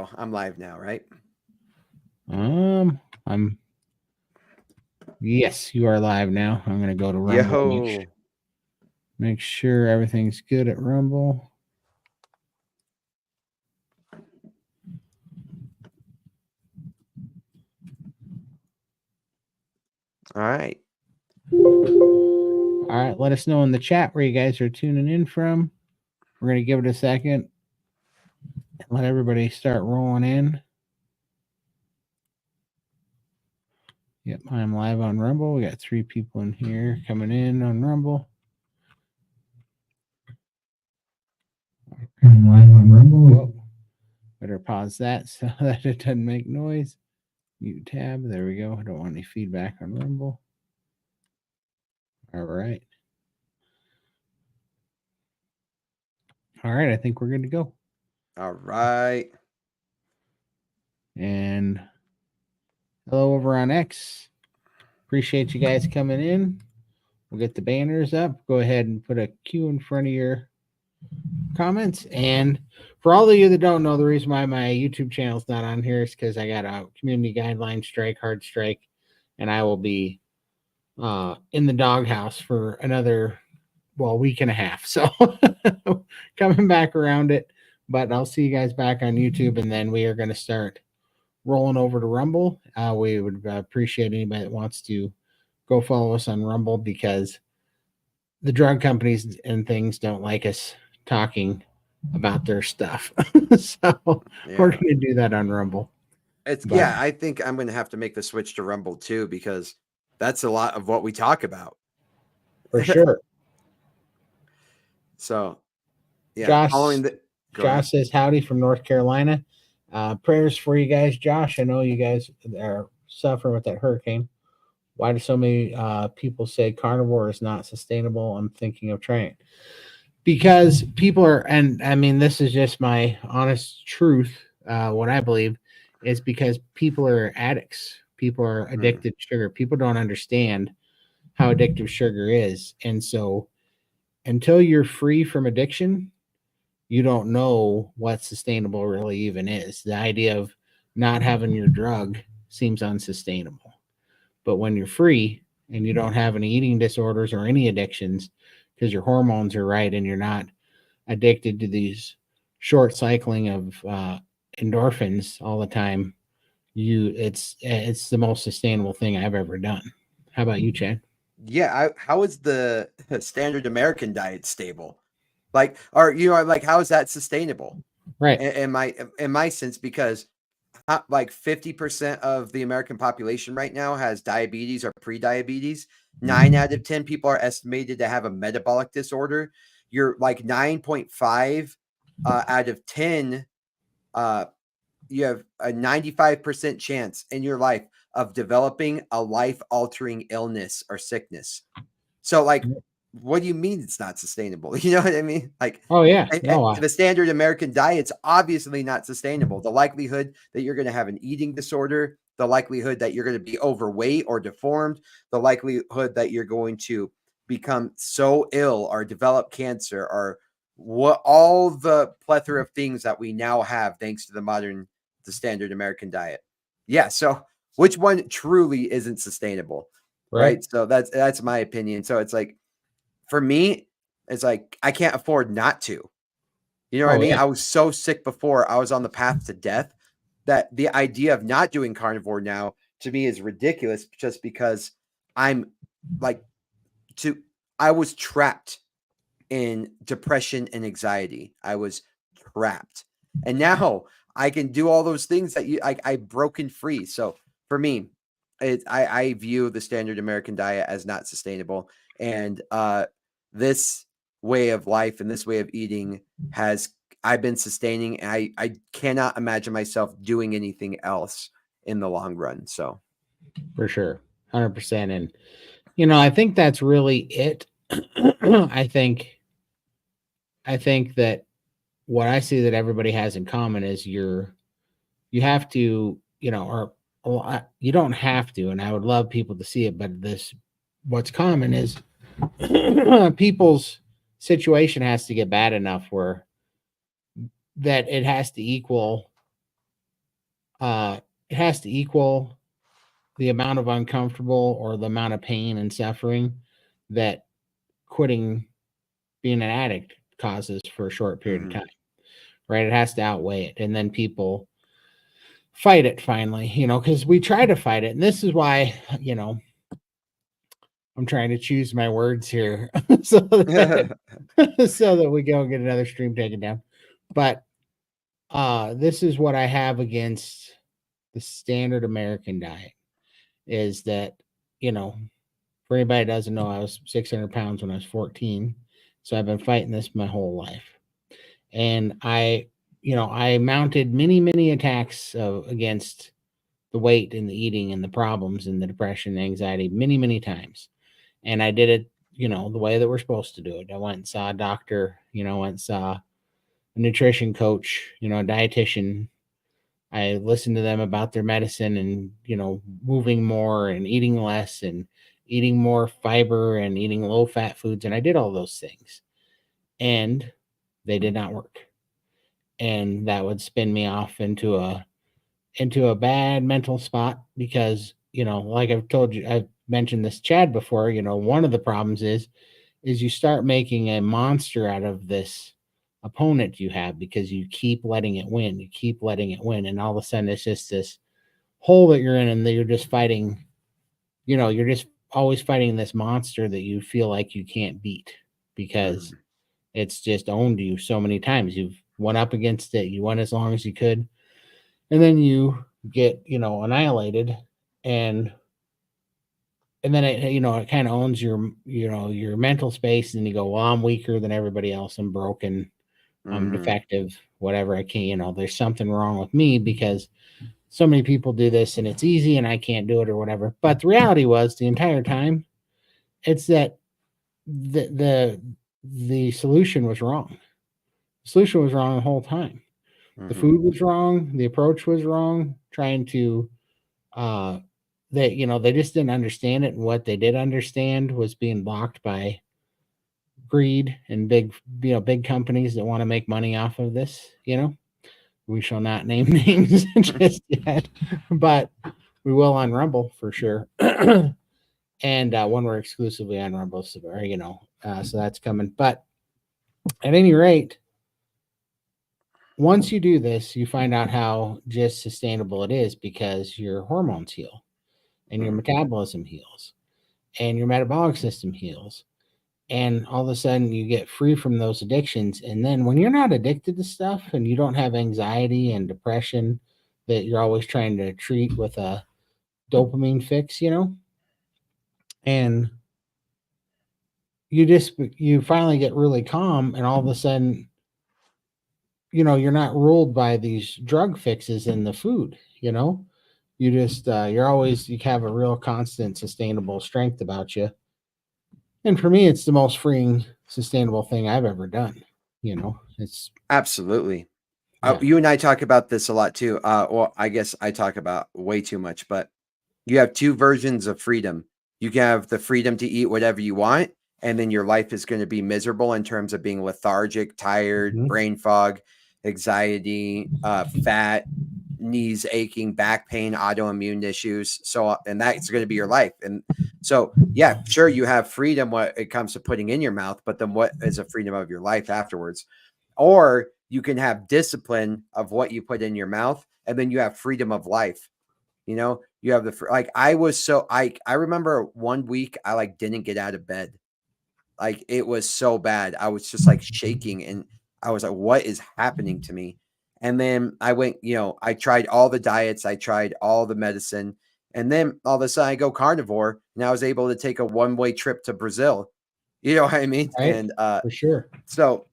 now. I'm live now, right? Yes, you are live now. I'm going to go to Rumble. Make sure everything's good at Rumble. All right. All right. Let us know in the chat where you guys are tuning in from. We're going to give it a second and let everybody start rolling in. Yep, I'm live on Rumble. We got 3 people in here coming in on Rumble. I'm live on Rumble. Whoa. Better pause that so that it doesn't make noise. Mute tab. There we go. I don't want any feedback on Rumble. All right. All right. I think we're good to go. All right. And hello over on X. Appreciate you guys coming in. We'll get the banners up. Go ahead and put a Q in front of your comments. And for all of you that don't know, the reason why my YouTube channel is not on here is because I got a community guideline strike, hard strike, and I will be in the doghouse for another week and a half. So coming back around it, but I'll see you guys back on YouTube, and then we are going to start rolling over to Rumble. We would appreciate anybody that wants to go follow us on Rumble, because the drug companies and things don't like us talking about their stuff. So we're going to do that on Rumble. I think I'm going to have to make the switch to Rumble too, because that's a lot of what we talk about. For sure. So, yeah. Josh says howdy from North Carolina. Prayers for you guys, Josh. I know you guys are suffering with that hurricane. Why do so many people say carnivore is not sustainable? I'm thinking of trying it. Because people are, and I mean, this is just my honest truth. What I believe is because people are addicts. People are addicted to sugar. People don't understand how addictive sugar is. And so until you're free from addiction, you don't know what sustainable really even is. The idea of not having your drug seems unsustainable. But when you're free and you don't have any eating disorders or any addictions, because your hormones are right and you're not addicted to these short cycling of endorphins all the time, it's the most sustainable thing I've ever done. How about you, Chad? Yeah, how is the standard American diet stable? How is that sustainable? Right. In my sense, because like 50% of the American population right now has diabetes or pre-diabetes. 9 out of 10 people are estimated to have a metabolic disorder. You're like 9.5 out of 10. You have a 95% chance in your life of developing a life-altering illness or sickness. So, like, what do you mean it's not sustainable? You know what I mean? Like, oh yeah, the standard American diet's obviously not sustainable. The likelihood that you're going to have an eating disorder, the likelihood that you're going to be overweight or deformed, the likelihood that you're going to become so ill or develop cancer, or all the plethora of things that we now have thanks to the standard American diet. Yeah. So which one truly isn't sustainable? Right. So that's my opinion. So it's like, for me, it's like, I can't afford not to. You know what I mean? Yeah. I was so sick before. I was on the path to death that the idea of not doing carnivore now to me is ridiculous, just because I was trapped in depression and anxiety. I was trapped. And now I can do all those things that I've broken free. So for me, I view the standard American diet as not sustainable. And this way of life and this way of eating I've been sustaining, and I cannot imagine myself doing anything else in the long run. So for sure, 100%. And I think that's really it. I think that what I see that everybody has in common is you have to, or you don't have to, and I would love people to see it, but what's common is people's situation has to get bad enough where that it has to equal it has to equal the amount of uncomfortable or the amount of pain and suffering that quitting being an addict causes for a short period of Mhm. time, right? It has to outweigh it. And then people fight it finally, because we try to fight it. And this is why, I'm trying to choose my words here so that, so that we go get another stream taken down. But this is what I have against the standard American diet is that, for anybody that doesn't know, I was 600 pounds when I was 14. So I've been fighting this my whole life. And I mounted many, many attacks against the weight and the eating and the problems and the depression, and anxiety many, many times. And I did it, the way that we're supposed to do it. I went and saw a doctor, went and saw a nutrition coach, a dietitian. I listened to them about their medicine and, moving more and eating less and eating more fiber and eating low fat foods. And I did all those things and they did not work. And that would spin me off into a bad mental spot because, like I've told you, I've mentioned this Chad before, one of the problems is you start making a monster out of this opponent you have because you keep letting it win. You keep letting it win. And all of a sudden it's just this hole that you're in and that you're just fighting, you're just always fighting this monster that you feel like you can't beat because Mhm. it's just owned you so many times. You've won up against it. You won as long as you could. And then you get, annihilated and then it kind of owns your mental space and you go, well, I'm weaker than everybody else. I'm broken. I'm Mhm. defective, whatever. I can't, there's something wrong with me because so many people do this and it's easy and I can't do it or whatever. But the reality was the entire time, it's that the solution was wrong. The solution was wrong the whole time. The Mhm. food was wrong. The approach was wrong. Trying to they just didn't understand it, and what they did understand was being blocked by greed and big companies that want to make money off of this. We shall not name names just yet, but we will on Rumble for sure. And when we're exclusively on Rumble, so that's coming. But at any rate, once you do this, you find out how just sustainable it is because your hormones heal and your Mhm. metabolism heals and your metabolic system heals. And all of a sudden you get free from those addictions. And then when you're not addicted to stuff and you don't have anxiety and depression that you're always trying to treat with a dopamine fix, and you finally get really calm and all of a sudden, you're not ruled by these drug fixes in the food, you just you have a real constant sustainable strength about you. And for me, it's the most freeing, sustainable thing I've ever done. It's Absolutely. yeah. You and I talk about this a lot too. Well, I guess I talk about way too much, but you have two versions of freedom. You can have the freedom to eat whatever you want, and then your life is going to be miserable in terms of being lethargic, tired, Mhm. brain fog, anxiety, fat, knees aching, back pain, autoimmune issues. So, and that's going to be your life. And so, yeah, sure, you have freedom when it comes to putting in your mouth, but then what is a freedom of your life afterwards? Or you can have discipline of what you put in your mouth, and then you have freedom of life. You have like I remember one week I like didn't get out of bed. Like it was so bad. I was just like shaking and I was like, what is happening to me? And then I went, I tried all the diets, I tried all the medicine, and then all of a sudden I go carnivore and I was able to take a one-way trip to Brazil. You know what I mean? Right? And For sure. so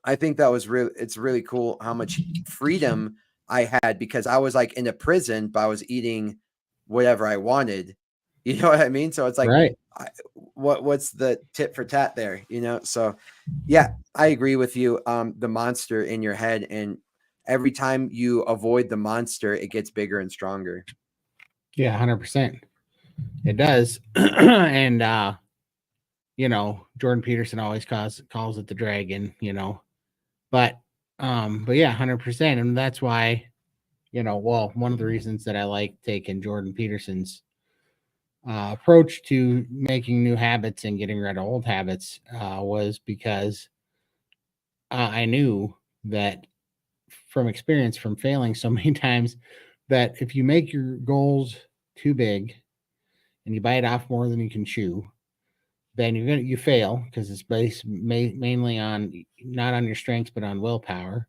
I think that was really it's really cool how much freedom I had because I was like in a prison, but I was eating whatever I wanted. You know what I mean? So it's like Right. I, what's the tit for tat there, So yeah, I agree with you. The monster in your head and every time you avoid the monster, it gets bigger and stronger. Yeah, 100%. It does. And Jordan Peterson always calls it the dragon, but yeah, 100%. And that's why well, one of the reasons that I like taking Jordan Peterson's approach to making new habits and getting rid of old habits was because I knew that from experience, from failing so many times, that if you make your goals too big and you bite off more than you can chew, then you fail, because it's based mainly on not on your strengths but on willpower.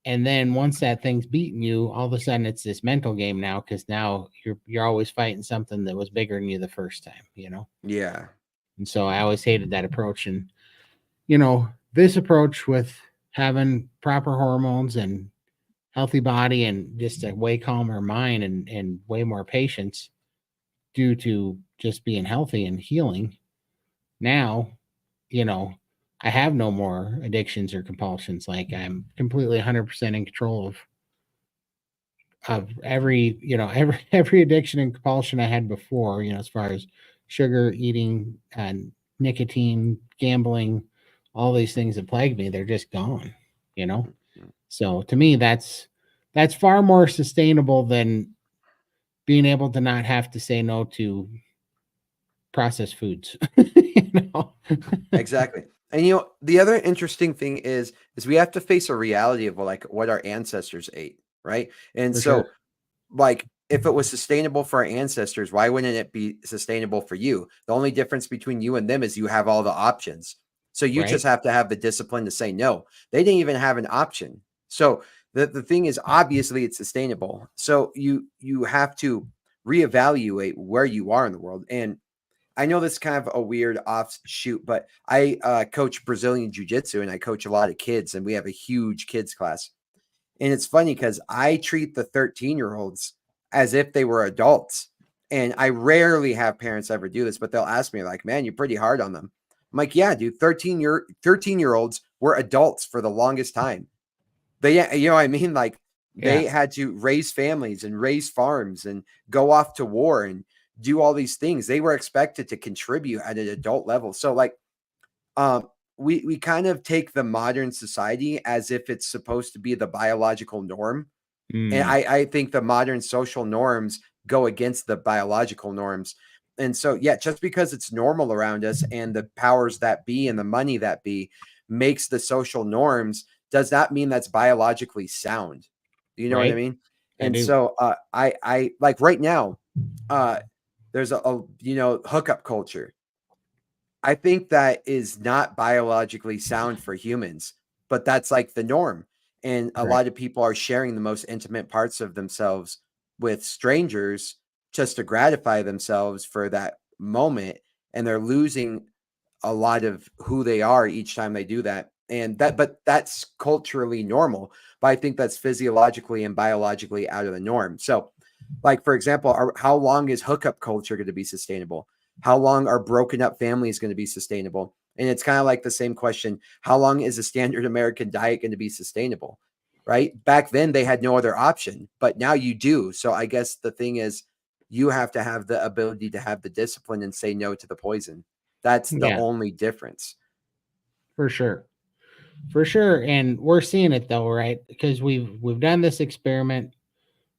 And then once that thing's beaten you, all of a sudden it's this mental game now, because now you're always fighting something that was bigger than you the first time. Yeah. And so I always hated that approach. And this approach with having proper hormones and healthy body and just a way calmer mind and way more patience due to just being healthy and healing. Now, I have no more addictions or compulsions. Like, I'm completely 100% in control of every, every addiction and compulsion I had before, as far as sugar, eating, and nicotine, gambling, all these things that plagued me, they're just gone. So to me, that's far more sustainable than being able to not have to say no to processed foods. Exactly. And the other interesting thing is we have to face a reality of like what our ancestors ate, right? And For sure. so, like, if it was sustainable for our ancestors, why wouldn't it be sustainable for you? The only difference between you and them is you have all the options. So you Right. just have to have the discipline to say no. They didn't even have an option. So the thing is, obviously it's sustainable. So you have to reevaluate where you are in the world. And I know this is kind of a weird offshoot, but I coach Brazilian Jiu Jitsu, and I coach a lot of kids, and we have a huge kids class. And it's funny because I treat the 13-year-olds as if they were adults. And I rarely have parents ever do this, but they'll ask me, like, man, you're pretty hard on them. I'm like, yeah, dude, 13-year-olds were adults for the longest time. They, you know what I mean? Like, they Yeah. had to raise families and raise farms and go off to war and do all these things. They were expected to contribute at an adult level. So, like, um, we kind of take the modern society as if it's supposed to be the biological norm. And Mm, I think the modern social norms go against the biological norms. And so, yeah, just because it's normal around us and the powers that be and the money that be makes the social norms, does not mean that's biologically sound. You know what I right. mean? I And do. so, I like right now, uh, there's a hookup culture. I think that is not biologically sound for humans, but that's like the norm. And a Right. lot of people are sharing the most intimate parts of themselves with strangers just to gratify themselves for that moment. And they're losing a lot of who they are each time they do that. But that's culturally normal. But I think that's physiologically and biologically out of the norm. So, like, for example, how long is hookup culture going to be sustainable? How long are broken up families going to be sustainable? And it's kind of like the same question. How long is a standard American diet going to be sustainable? Right. Back then, they had no other option, but now you do. So I guess the thing is, you have to have the ability to have the discipline and say no to the poison. That's the Yeah, only difference. for sure. For sure. And we're seeing it though, right? Because we've done this experiment.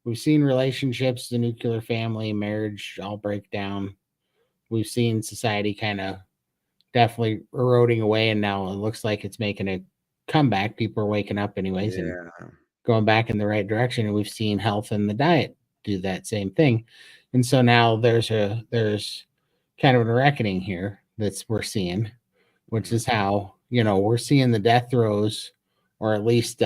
We've seen relationships, the nuclear family, marriage all break down. We've seen society kind of definitely eroding away, and now it looks like it's making a comeback. People are waking up anyways and Yeah. going back in the right direction. And we've seen health and the diet do that same thing. And so now there's kind of a reckoning here that's we're seeing, which Mhm. is how we're seeing the death throes, or at least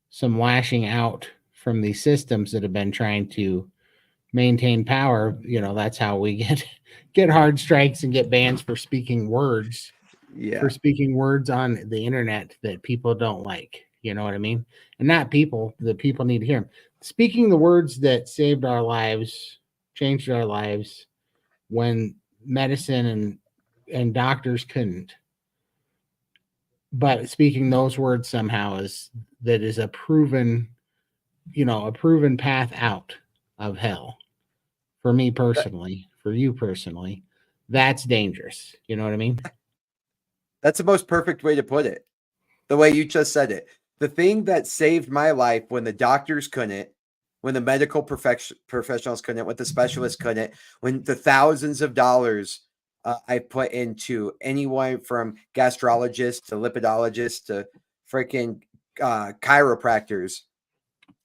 some lashing out from these systems that have been trying to maintain power. That's how we get hard strikes and get bans for Yeah. speaking words on the internet that people don't like. You know what I mean? And not people, the people need to hear them. Speaking the words that saved our lives, changed our lives when medicine and doctors couldn't. But speaking those words somehow is a proven path out of hell. For me That, personally, for you personally, that's dangerous. You know what I mean? that's the most perfect way to put it. The way you just said it. The thing that saved my life when the doctors couldn't, when the medical professionals couldn't, when the specialists couldn't, when the thousands of dollars I put into anyone from gastrologists to lipidologists to freaking chiropractors,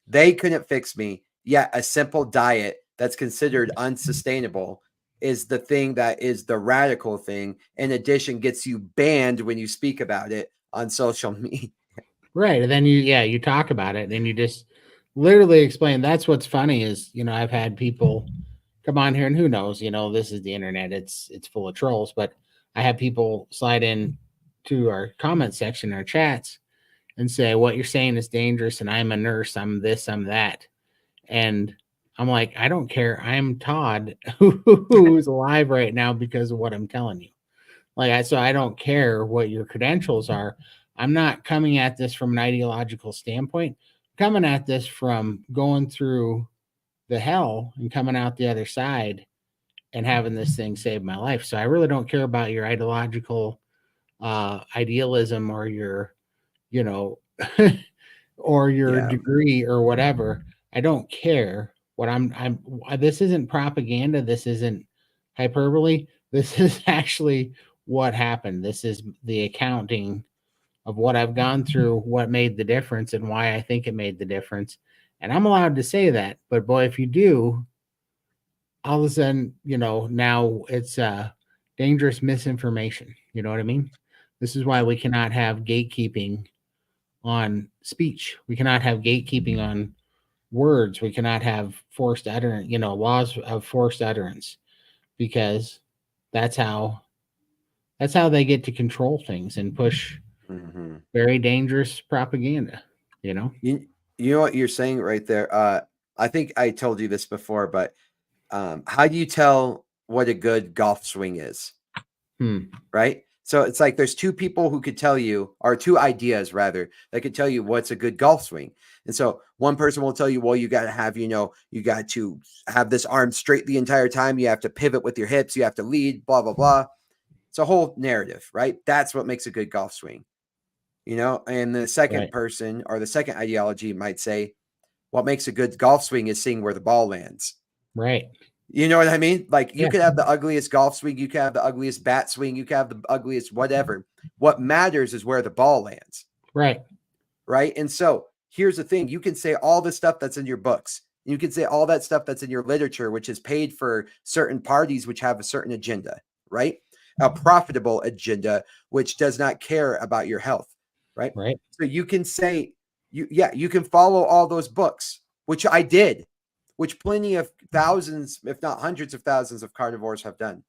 they couldn't fix me. Yet a simple diet that's considered unsustainable is the thing that is the radical thing. In addition, gets you banned when you speak about it on social media. Right. And then you talk about it and you just literally explain. That's what's funny is, I've had people come on here and who knows, this is the internet. It's full of trolls, but I have people slide in to our comment section, our chats, and say, what you're saying is dangerous. And I'm a nurse. I'm this, I'm that. And I'm like, I don't care. I'm Todd who's alive right now because of what I'm telling you. So I don't care what your credentials are. I'm not coming at this from an ideological standpoint. I'm coming at this from going through the hell and coming out the other side and having this thing save my life. So I really don't care about your ideological idealism or your, or your degree or whatever. I don't care what this isn't propaganda. This isn't hyperbole. This is actually what happened. This is the accounting of what I've gone through, what made the difference, and why I think it made the difference. And I'm allowed to say that. But boy, if you do, all of a sudden, now it's dangerous misinformation. You know what I mean? This is why we cannot have gatekeeping on speech. We cannot have gatekeeping on words. We cannot have forced utterance, laws of forced utterance, because that's how they get to control things and push very dangerous propaganda, You know what you're saying right there? I think I told you this before, but how do you tell what a good golf swing is? Right? So it's like there's two people who could tell you, or two ideas rather, that could tell you what's a good golf swing. And so one person will tell you, well, you got to have, you got to have this arm straight the entire time. You have to pivot with your hips. You have to lead, blah, blah, blah. It's a whole narrative, right? That's what makes a good golf swing. And the second person or the second ideology might say, what makes a good golf swing is seeing where the ball lands. Right. You know what I mean? Like you could have the ugliest golf swing, you could have the ugliest bat swing, you could have the ugliest whatever. What matters is where the ball lands. Right. Right. And so here's the thing. You can say all the stuff that's in your books. You can say all that stuff that's in your literature, which is paid for certain parties, which have a certain agenda, right? A profitable agenda, which does not care about your health. Right. Right. So you can say, you can follow all those books, which I did, which plenty of thousands, if not hundreds of thousands of carnivores have done.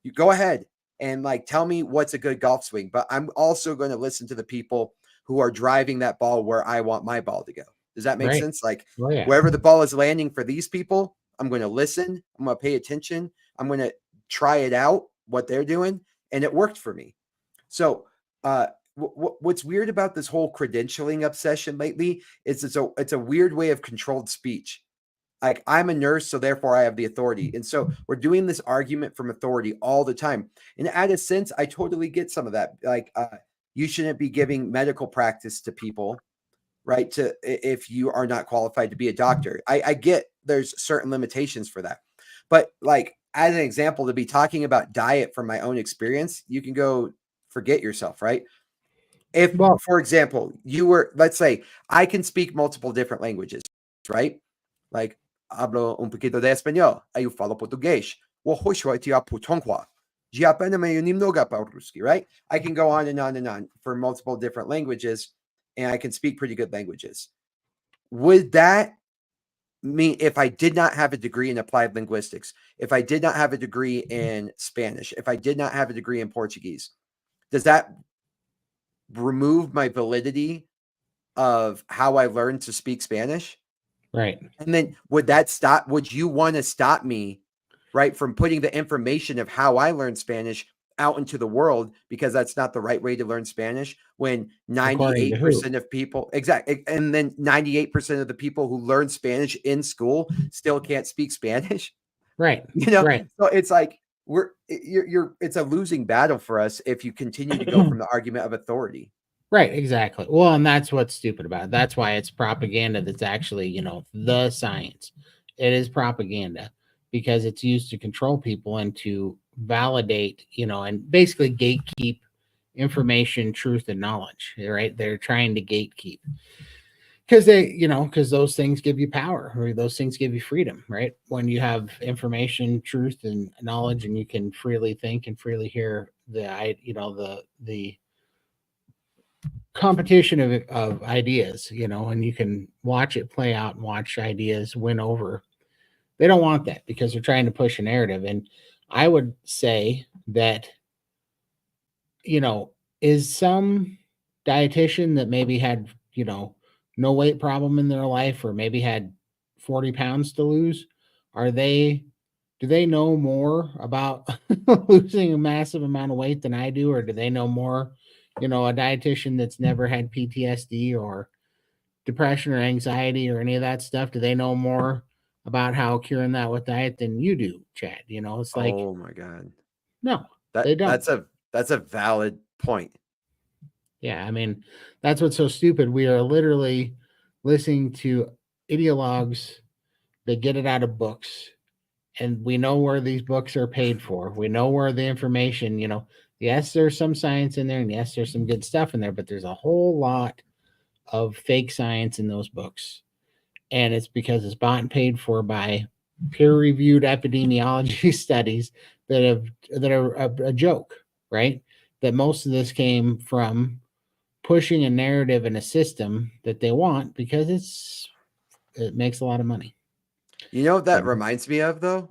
You go ahead and tell me what's a good golf swing, but I'm also going to listen to the people who are driving that ball where I want my ball to go. Does that make sense? Wherever the ball is landing for these people, I'm going to listen. I'm going to pay attention. I'm going to try it out, what they're doing. And it worked for me. So, what's weird about this whole credentialing obsession lately is it's a weird way of controlled speech. Like I'm a nurse, so therefore I have the authority. And so we're doing this argument from authority all the time. And at a sense, I totally get some of that. You shouldn't be giving medical practice to people, right? If you are not qualified to be a doctor. I get there's certain limitations for that. But as an example, to be talking about diet from my own experience, you can go forget yourself, right? If, for example, let's say I can speak multiple different languages, right? Like, hablo un poquito de español, eu falo português, right? I can go on and on and on for multiple different languages, and I can speak pretty good languages. Would that mean if I did not have a degree in applied linguistics, if I did not have a degree in Spanish, if I did not have a degree in Portuguese, does that remove my validity of how I learned to speak Spanish? Right. And then would you want to stop me, right, from putting the information of how I learned Spanish out into the world, because that's not the right way to learn Spanish, when 98% of people, and then 98% of the people who learn Spanish in school still can't speak Spanish. Right. Right. So it's like it's a losing battle for us if you continue to go from the argument of authority. Right, exactly. Well, and that's what's stupid about it. That's why it's propaganda that's actually, the science. It is propaganda because it's used to control people and to validate, and basically gatekeep information, truth, and knowledge. Right? They're trying to gatekeep because because those things give you power, or those things give you freedom, right? When you have information, truth, and knowledge, and you can freely think and freely hear the competition of ideas, and you can watch it play out and watch ideas win over. They don't want that because they're trying to push a narrative. And I would say that, is some dietitian that maybe had, no weight problem in their life, or maybe had 40 pounds to lose, do they know more about losing a massive amount of weight than I do? Or do they know more, a dietitian that's never had PTSD or depression or anxiety or any of that stuff? Do they know more about how curing that with diet than you do, Chad? It's like, Oh my God. no, That they don't. that's a valid point. Yeah, I mean, that's what's so stupid. We are literally listening to ideologues that get it out of books, and we know where these books are paid for. We know where the information, yes, there's some science in there, and yes, there's some good stuff in there, but there's a whole lot of fake science in those books. And it's because it's bought and paid for by peer-reviewed epidemiology studies that are a joke, right? That most of this came from pushing a narrative and a system that they want because it makes a lot of money. You know what that reminds me of though?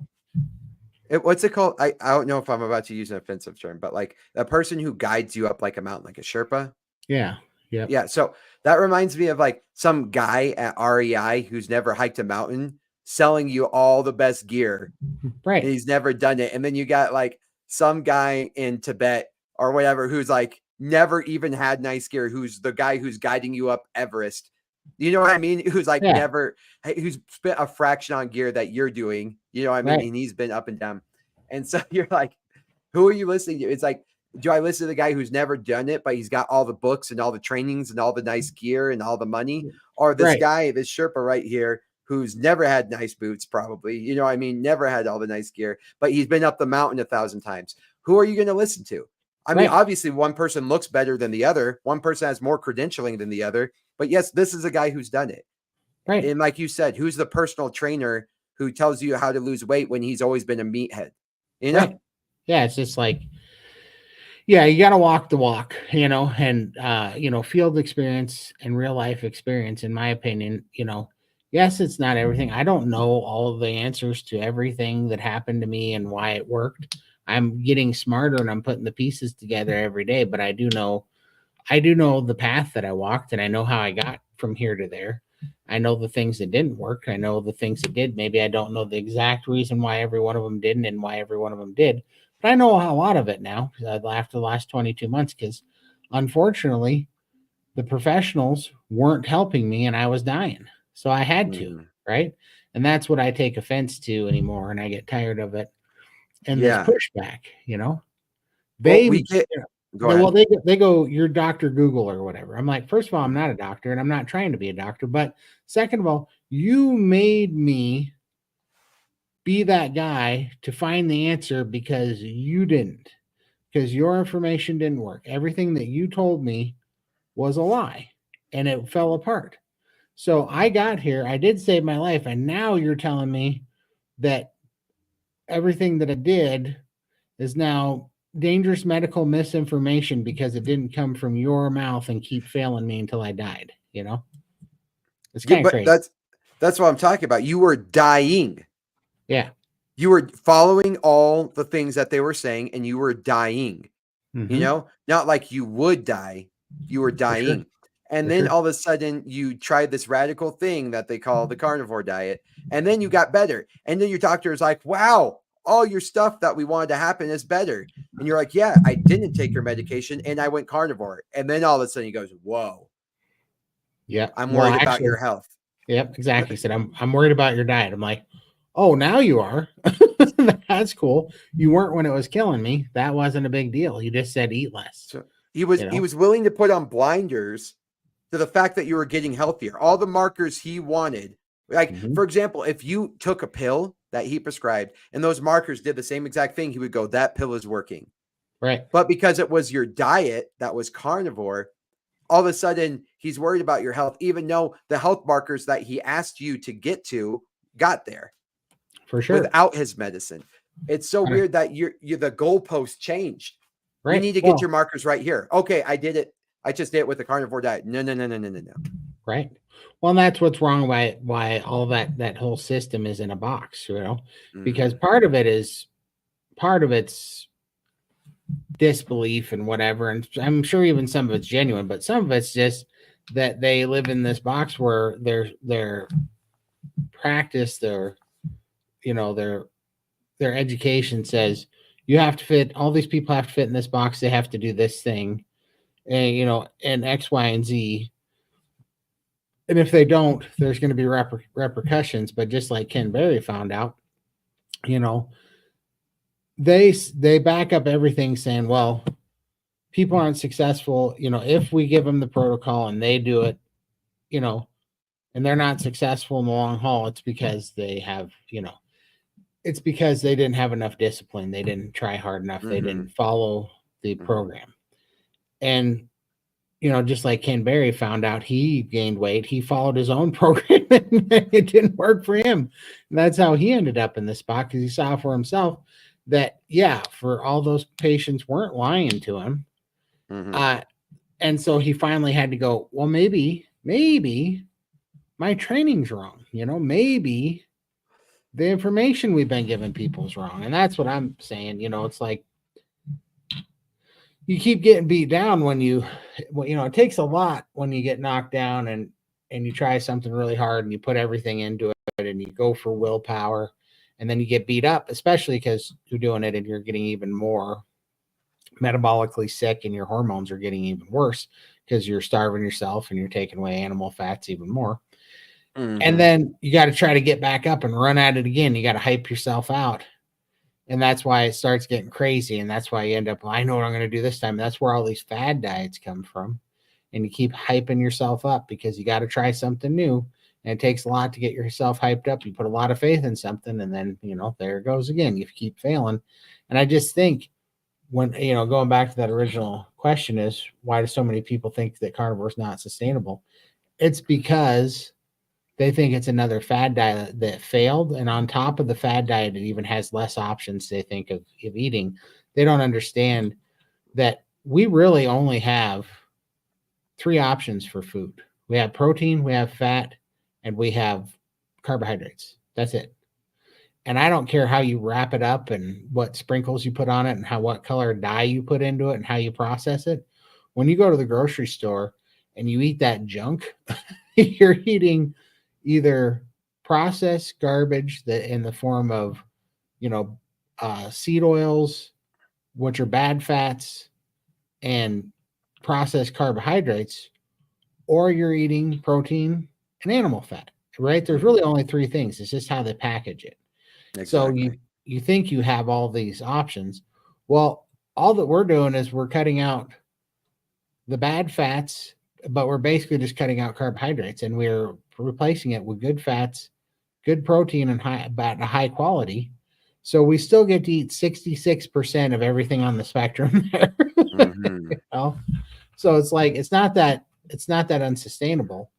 What's it called? I don't know if I'm about to use an offensive term, but like a person who guides you up like a mountain, like a Sherpa. Yeah. Yep. Yeah. So that reminds me of like some guy at REI who's never hiked a mountain selling you all the best gear. Right. And he's never done it. And then you got like some guy in Tibet or whatever who's like never even had nice gear, who's the guy who's guiding you up Everest. You know what I mean? Who's like who's spent a fraction on gear that you're doing. You know what I mean? Right. And he's been up and down. And so you're like, who are you listening to? It's like, do I listen to the guy who's never done it, but he's got all the books and all the trainings and all the nice gear and all the money? Or this guy, this Sherpa right here, who's never had nice boots, probably, you know what I mean? Never had all the nice gear, but he's been up the mountain 1,000 times. Who are you going to listen to? I mean, obviously one person looks better than the other. One person has more credentialing than the other, but yes, this is a guy who's done it. Right. And like you said, who's the personal trainer who tells you how to lose weight when he's always been a meathead? You know? Right. Yeah. It's just like, yeah, you got to walk the walk, and, field experience and real life experience, in my opinion, yes, it's not everything. I don't know all of the answers to everything that happened to me and why it worked. I'm getting smarter and I'm putting the pieces together every day, but I do know the path that I walked, and I know how I got from here to there. I know the things that didn't work. I know the things that did. Maybe I don't know the exact reason why every one of them didn't and why every one of them did. But I know a lot of it now after the last 22 months, because unfortunately, the professionals weren't helping me and I was dying. So I had to, right? And that's what I take offense to anymore. And I get tired of it. And this pushback, they, they go, you're Dr. Google or whatever. I'm like, first of all, I'm not a doctor and I'm not trying to be a doctor. But second of all, you made me be that guy to find the answer because you didn't, because your information didn't work. Everything that you told me was a lie and it fell apart. So I got here, I did save my life. And now you're telling me that everything that I did is now dangerous medical misinformation because it didn't come from your mouth and keep failing me until I died. It's kind of crazy. That's what I'm talking about. You were dying. Yeah. You were following all the things that they were saying and you were dying, not like you would die. You were dying. Sure. And then all of a sudden you tried this radical thing that they call the carnivore diet. And then you got better. And then your doctor is like, wow, all your stuff that we wanted to happen is better. And you're like, yeah, I didn't take your medication and I went carnivore. And then all of a sudden he goes, whoa. Yeah. I'm worried about your health. Yep, exactly. He said, I'm worried about your diet. I'm like, oh, now you are. That's cool. You weren't when it was killing me. That wasn't a big deal. You just said eat less. He was willing to put on blinders to the fact that you were getting healthier. All the markers he wanted. Like, for example, if you took a pill that he prescribed and those markers did the same exact thing, he would go, that pill is working. Right. But because it was your diet that was carnivore, all of a sudden he's worried about your health, even though the health markers that he asked you to get to got there. For sure. Without his medicine. It's so weird that you're the goalpost changed. Right. You need to get your markers right here. Okay, I did it. I just did it with the carnivore diet. No. Right. Well, that's what's wrong why all that whole system is in a box, because part of it's disbelief and whatever. And I'm sure even some of it's genuine, but some of it's just that they live in this box where their practice, their education says you have to fit, all these people have to fit in this box. They have to do this thing and, and X, Y, and Z. And if they don't, there's going to be repercussions. But just like Ken Berry found out, they back up everything saying, well, people aren't successful, if we give them the protocol and they do it, and they're not successful in the long haul, it's because they have, it's because they didn't have enough discipline. They didn't try hard enough. They didn't follow the program. And, just like Ken Berry found out, he gained weight. He followed his own program and it didn't work for him. And that's how he ended up in this spot, because he saw for himself that, for all those patients weren't lying to him. And so he finally had to go, well, maybe my training's wrong. Maybe the information we've been giving people is wrong. And that's what I'm saying. It's like you keep getting beat down when it takes a lot when you get knocked down and you try something really hard and you put everything into it and you go for willpower and then you get beat up, especially because you're doing it and you're getting even more metabolically sick and your hormones are getting even worse because you're starving yourself and you're taking away animal fats even more. And then you got to try to get back up and run at it again. You got to hype yourself out. And that's why it starts getting crazy. And that's why you end up, I know what I'm going to do this time. That's where all these fad diets come from. And you keep hyping yourself up because you got to try something new. And it takes a lot to get yourself hyped up. You put a lot of faith in something and then, there it goes again. You keep failing. And I just think when, going back to that original question is, why do so many people think that carnivore is not sustainable? It's because they think it's another fad diet that failed. And on top of the fad diet, it even has less options they think of eating. They don't understand that we really only have 3 options for food. We have protein, we have fat, and we have carbohydrates. That's it. And I don't care how you wrap it up and what sprinkles you put on it and what color dye you put into it and how you process it. When you go to the grocery store and you eat that junk, you're eating either processed garbage that in the form of, seed oils, which are bad fats, and processed carbohydrates, or you're eating protein and animal fat, right? There's really only 3 things. It's just how they package it. Exactly. So you think you have all these options. Well, all that we're doing is we're cutting out the bad fats, but we're basically just cutting out carbohydrates and we're replacing it with good fats, good protein, and high quality. So we still get to eat 66% of everything on the spectrum there. So it's like, it's not that unsustainable.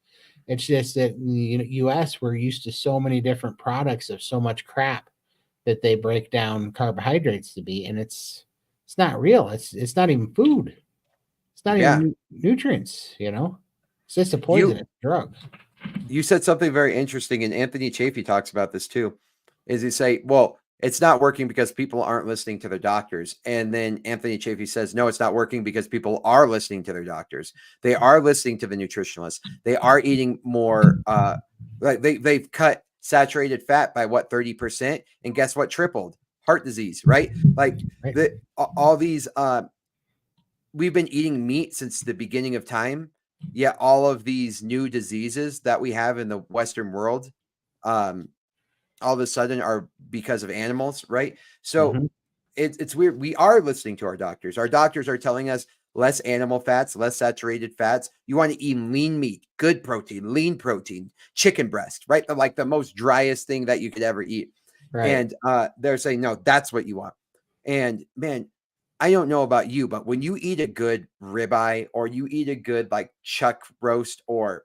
It's just that in the US, we're used to so many different products of so much crap that they break down carbohydrates to be, and it's not real. It's not even food. It's not even nutrients, It's just a poisonous drug. You said something very interesting, and Anthony Chafee talks about this too, is he say, well, it's not working because people aren't listening to their doctors. And then Anthony Chafee says, no, it's not working because people are listening to their doctors. They are listening to the nutritionalists. They are eating more, like they've cut saturated fat by 30%. And guess what? Tripled heart disease, right? Like all these, we've been eating meat since the beginning of time. Yet all of these new diseases that we have in the Western world, all of a sudden are because of animals, right? So it's weird. We are listening to our doctors. Our doctors are telling us, less animal fats, less saturated fats. You want to eat lean meat, good protein, lean protein, chicken breast, right? Like the most driest thing that you could ever eat. Right. And they're saying, no, that's what you want. And man, I don't know about you, but when you eat a good ribeye or you eat a good like chuck roast or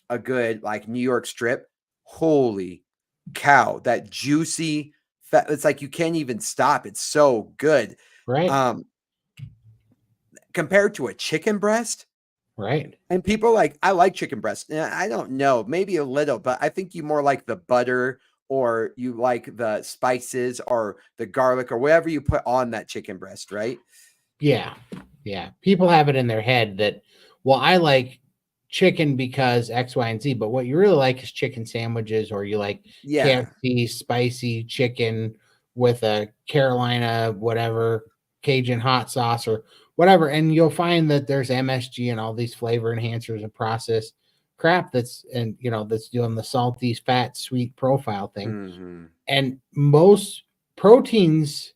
a good like New York strip, holy cow, that juicy fat, it's like you can't even stop. It's so good. Right. Compared to a chicken breast. Right. And people like, I like chicken breast. I don't know, maybe a little, but I think you more like the butter or you like the spices or the garlic or whatever you put on that chicken breast, right? Yeah. Yeah. People have it in their head that, well, I like chicken because X, Y, and Z, but what you really like is chicken sandwiches, or you like Yeah. KFC spicy chicken with a Carolina, whatever, Cajun hot sauce or whatever. And you'll find that there's MSG and all these flavor enhancers and processed crap that's, and that's doing the salty, fat, sweet profile thing. Mm-hmm. And most proteins,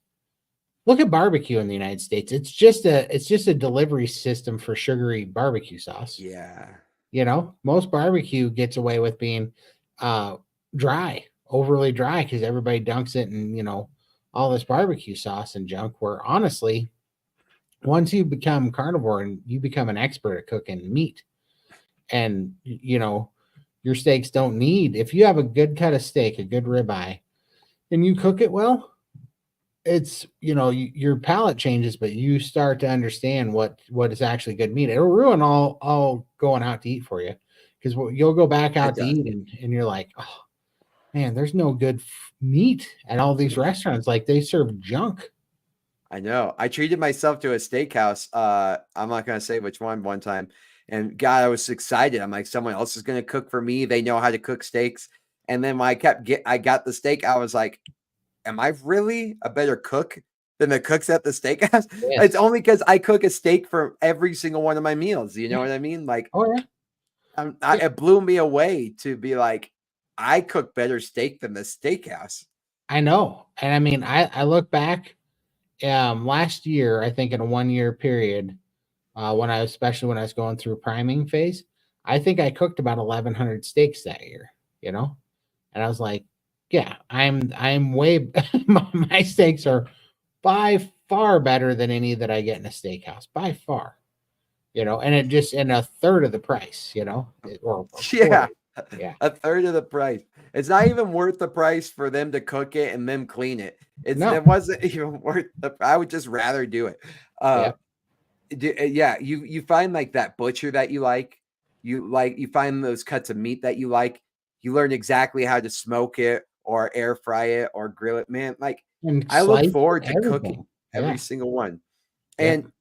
look at barbecue in the United States. It's just a delivery system for sugary barbecue sauce. Yeah. Most barbecue gets away with being dry, overly dry, because everybody dunks it in, all this barbecue sauce and junk, where honestly, once you become carnivore and you become an expert at cooking meat, and your steaks don't need, if you have a good cut of steak, a good ribeye, and you cook it well, it's your palate changes, but you start to understand what is actually good meat. It'll ruin all going out to eat for you, because you'll go back It out to does. eat and you're like, oh man, there's no good meat at all these restaurants. Like, they serve junk. I know. I treated myself to a steakhouse. I'm not going to say which one time. And God, I was excited. I'm like, someone else is going to cook for me. They know how to cook steaks. And then when I got the steak, I was like, am I really a better cook than the cooks at the steakhouse? Yes. It's only because I cook a steak for every single one of my meals. You know what I mean? Like, Oh yeah. it blew me away to be like, I cook better steak than the steakhouse. I know. And I mean, I look back last year, I think in a 1 year period, especially when I was going through priming phase, I think I cooked about 1,100 steaks that year, and I was like, yeah, I'm way, my steaks are by far better than any that I get in a steakhouse, by far, and it just in a third of the price, or Yeah. Yeah. A third of the price. It's not even worth the price for them to cook it and them clean it. No. It wasn't even worth I would just rather do it. Yeah. Yeah, you find like that butcher that you find those cuts of meat that you like. You learn exactly how to smoke it or air fry it or grill it. Man, like And I look slice forward to everything. cooking every Yeah. single one. Yeah. And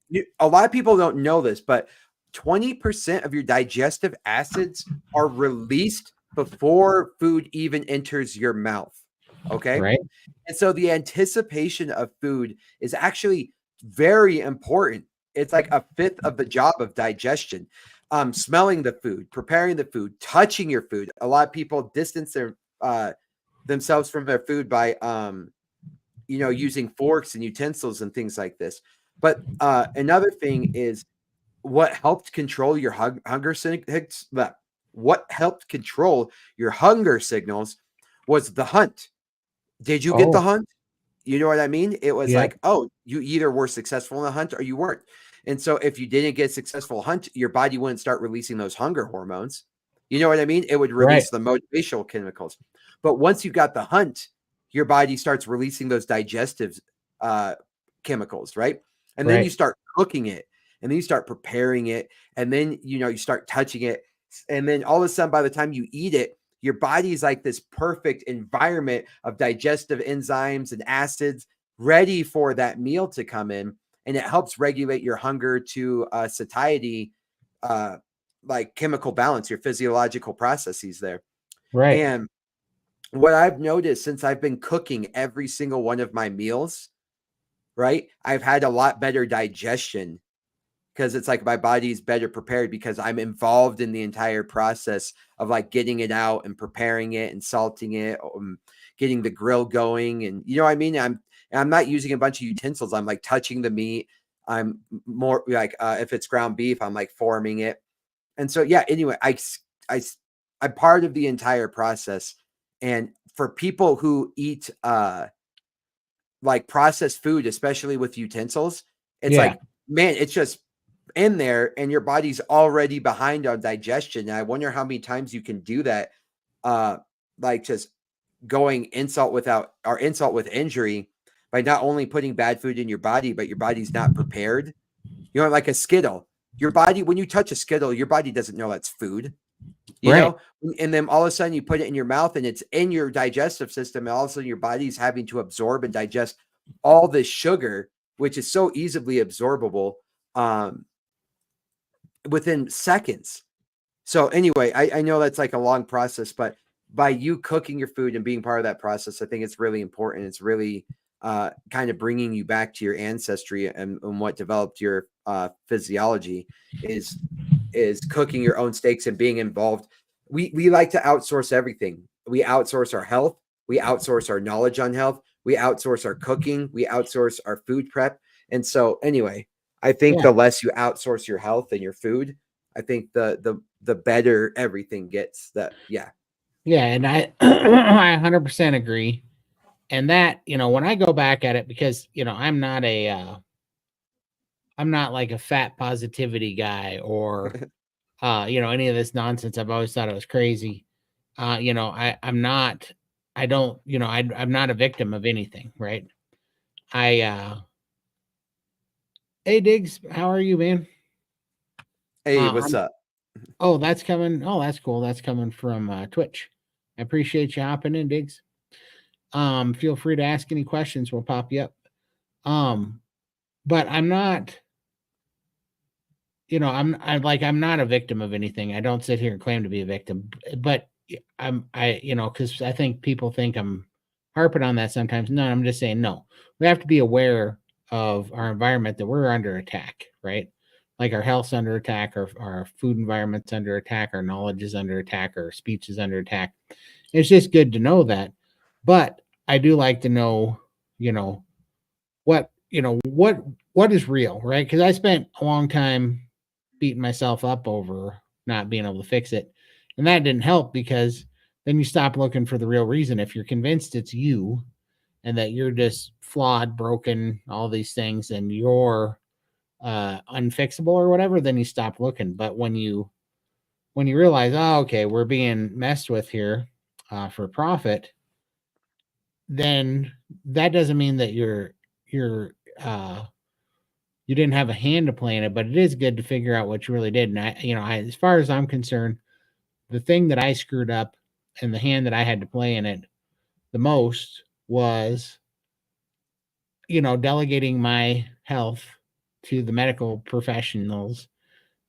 a lot of people don't know this, but 20% of your digestive acids are released before food even enters your mouth. Okay. Right. And so the anticipation of food is actually very important. It's like a fifth of the job of digestion. Smelling the food, preparing the food, touching your food. A lot of people distance themselves from their food by using forks and utensils and things like this. But another thing is what helped control your hunger signals. What helped control your hunger signals was the hunt. Did you get the hunt? You know what I mean? It was like, oh, you either were successful in the hunt or you weren't. And so if you didn't get a successful hunt, your body wouldn't start releasing those hunger hormones. You know what I mean? It would release the motivational chemicals. But once you got the hunt, your body starts releasing those digestive chemicals, right? And then you start cooking it, and then you start preparing it, and then you start touching it, and then all of a sudden, by the time you eat it, your body's like this perfect environment of digestive enzymes and acids ready for that meal to come in, and it helps regulate your hunger to satiety, like chemical balance, your physiological processes there. Right. And what I've noticed since I've been cooking every single one of my meals, right, I've had a lot better digestion because it's like my body's better prepared because I'm involved in the entire process of like getting it out and preparing it and salting it, getting the grill going. And you know what I mean? I'm not using a bunch of utensils. I'm like touching the meat, I'm more like, if it's ground beef, I'm like forming it. And so, yeah, anyway, I'm part of the entire process. And for people who eat, like processed food, especially with utensils, it's Yeah. like, man, it's just in there and your body's already behind on digestion. And I wonder how many times you can do that. Like just going insult with injury by not only putting bad food in your body, but your body's not prepared. You know, like a Skittle, your body, when you touch a Skittle, your body doesn't know that's food, you Right. know, and then all of a sudden you put it in your mouth and it's in your digestive system. And all of a sudden your body's having to absorb and digest all this sugar, which is so easily absorbable, um, within seconds. So anyway, I know that's like a long process, but by you cooking your food and being part of that process, I think it's really important. It's really kind of bringing you back to your ancestry and what developed your physiology is cooking your own steaks and being involved. We like to outsource everything. We outsource our health. We outsource our knowledge on health. We outsource our cooking. We outsource our food prep. And so anyway, I think Yeah. the less you outsource your health and your food, I think the better everything gets. That yeah. Yeah, and I I 100% agree. And that, when I go back at it, because I'm not like a fat positivity guy or any of this nonsense. I've always thought it was crazy. I'm not, I don't, I'm not a victim of anything, right? Hey Diggs, how are you, man? Hey, what's I'm up? Oh, that's coming. Oh, that's cool. That's coming from Twitch. I appreciate you hopping in, Diggs. Feel free to ask any questions. We'll pop you up. Um, but I'm not, I'm not a victim of anything. I don't sit here and claim to be a victim, but because I think people think I'm harping on that sometimes. No, I'm just saying no. We have to be aware of our environment, that we're under attack, right? Like our health's under attack, our food environment's under attack, our knowledge is under attack, our speech is under attack. It's just good to know that. But I do like to know, you know, what is real, right? Because I spent a long time beating myself up over not being able to fix it. And that didn't help, because then you stop looking for the real reason. If you're convinced it's you and that you're just flawed, broken, all these things, and you're unfixable or whatever, then you stop looking. But when you realize, oh, okay, we're being messed with here for profit, then that doesn't mean that you're uh you didn't have a hand to play in it, but it is good to figure out what you really did. And as far as I'm concerned, the thing that I screwed up and the hand that I had to play in it the most was, delegating my health to the medical professionals,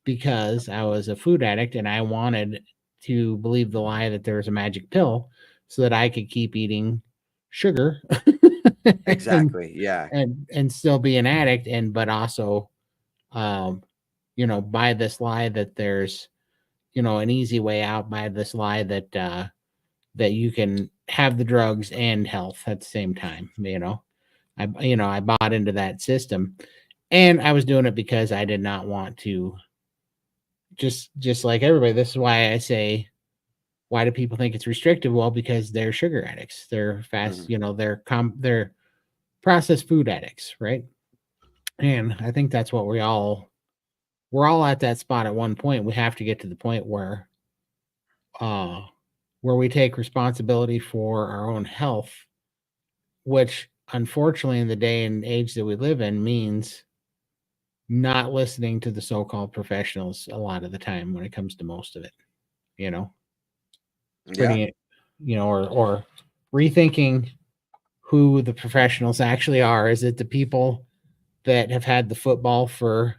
because I was a food addict and I wanted to believe the lie that there was a magic pill so that I could keep eating sugar and Exactly. Yeah. and still be an addict, but also um buy this lie that there's an easy way out, by this lie that you can have the drugs and health at the same time. I bought into that system, and I was doing it because I did not want to, just like everybody. This is why I say, why do people think it's restrictive? Well, because they're sugar addicts, they're fast, Mhm. they're processed food addicts, right? And I think that's what we're all at that spot at one point. We have to get to the point uh where we take responsibility for our own health, which unfortunately in the day and age that we live in means not listening to the so-called professionals a lot of the time when it comes to most of it. It's Yeah. pretty, or rethinking who the professionals actually are. Is it the people that have had the football for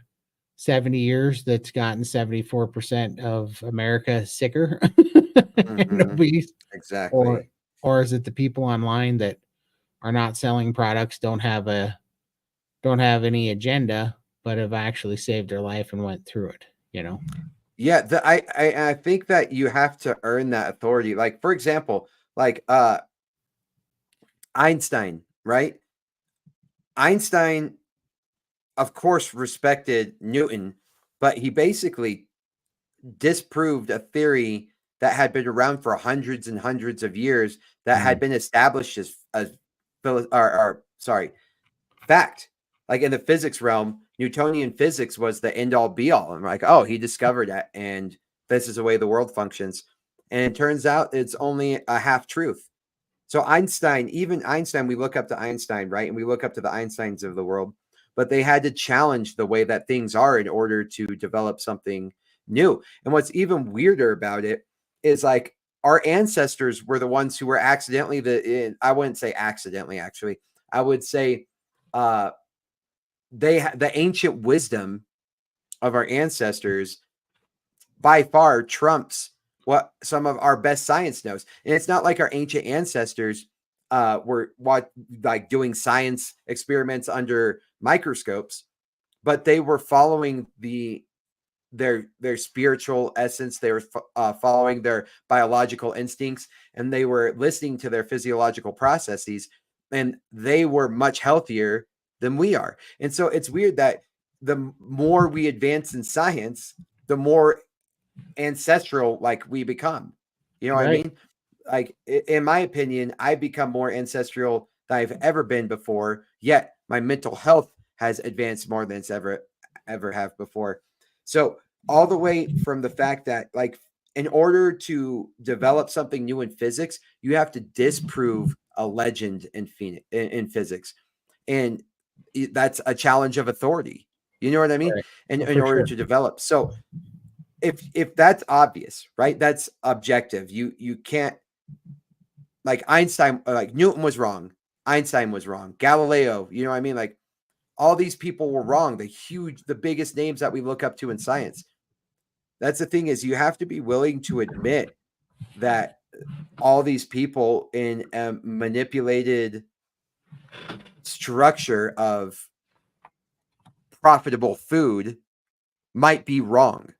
70 years that's gotten 74% of America sicker and Mhm. obese? or Exactly. or is it the people online that are not selling products, don't have any agenda, but have actually saved their life and went through it? Yeah, I think that you have to earn that authority. Like for example, like Einstein, right? Einstein of course, respected Newton, but he basically disproved a theory that had been around for hundreds and hundreds of years that had been established as fact. Like in the physics realm, Newtonian physics was the end all be all. I'm like, oh, he discovered that, and this is the way the world functions. And it turns out it's only a half truth. So Einstein, even Einstein, we look up to Einstein, right? And we look up to the Einsteins of the world, but they had to challenge the way that things are in order to develop something new. And what's even weirder about it is like our ancestors were the ones who were accidentally I wouldn't say accidentally, actually. I would say the ancient wisdom of our ancestors by far trumps what some of our best science knows. And it's not like our ancient ancestors were like doing science experiments under microscopes, but they were following their spiritual essence. They were following their biological instincts, and they were listening to their physiological processes, and they were much healthier than we are. And so it's weird that the more we advance in science, the more ancestral like we become. You know what I mean? Like in my opinion, I become more ancestral than I've ever been before, yet my mental health has advanced more than it's ever have before. So all the way from the fact that like in order to develop something new in physics, you have to disprove a legend in physics. And that's a challenge of authority. You know what I mean? Right. And in order to develop. So if that's obvious, right? That's objective. You can't, like Einstein, like Newton was wrong. Einstein was wrong. Galileo, you know what I mean? Like all these people were wrong. The biggest names that we look up to in science. That's the thing, is you have to be willing to admit that all these people in a manipulated structure of profitable food might be wrong.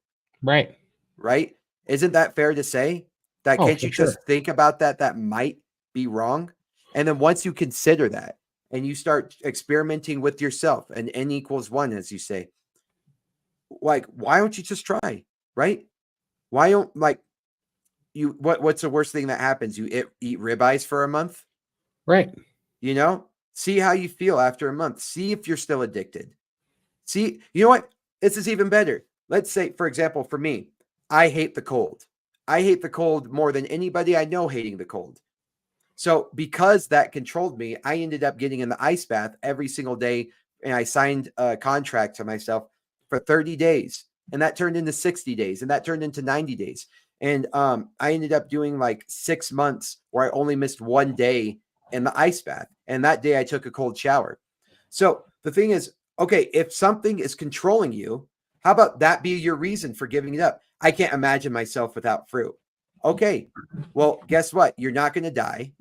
Right. Right? Isn't that fair to say? That can't you just think about that might be wrong? And then once you consider that and you start experimenting with yourself, and n equals 1, as you say, like, why don't you just try? Right? Why don't like what's the worst thing that happens? You eat ribeyes for a month? Right. You know? See how you feel after a month. See if you're still addicted. See, you know what? This is even better. Let's say, for example, for me, I hate the cold. I hate the cold more than anybody I know hating the cold. So because that controlled me, I ended up getting in the ice bath every single day, and I signed a contract to myself for 30 days, and that turned into 60 days, and that turned into 90 days. And I ended up doing like 6 months where I only missed one day in the ice bath, and that day I took a cold shower. So the thing is, okay, if something is controlling you, how about that be your reason for giving it up? I can't imagine myself without fruit. Okay, well, guess what? You're not going to die,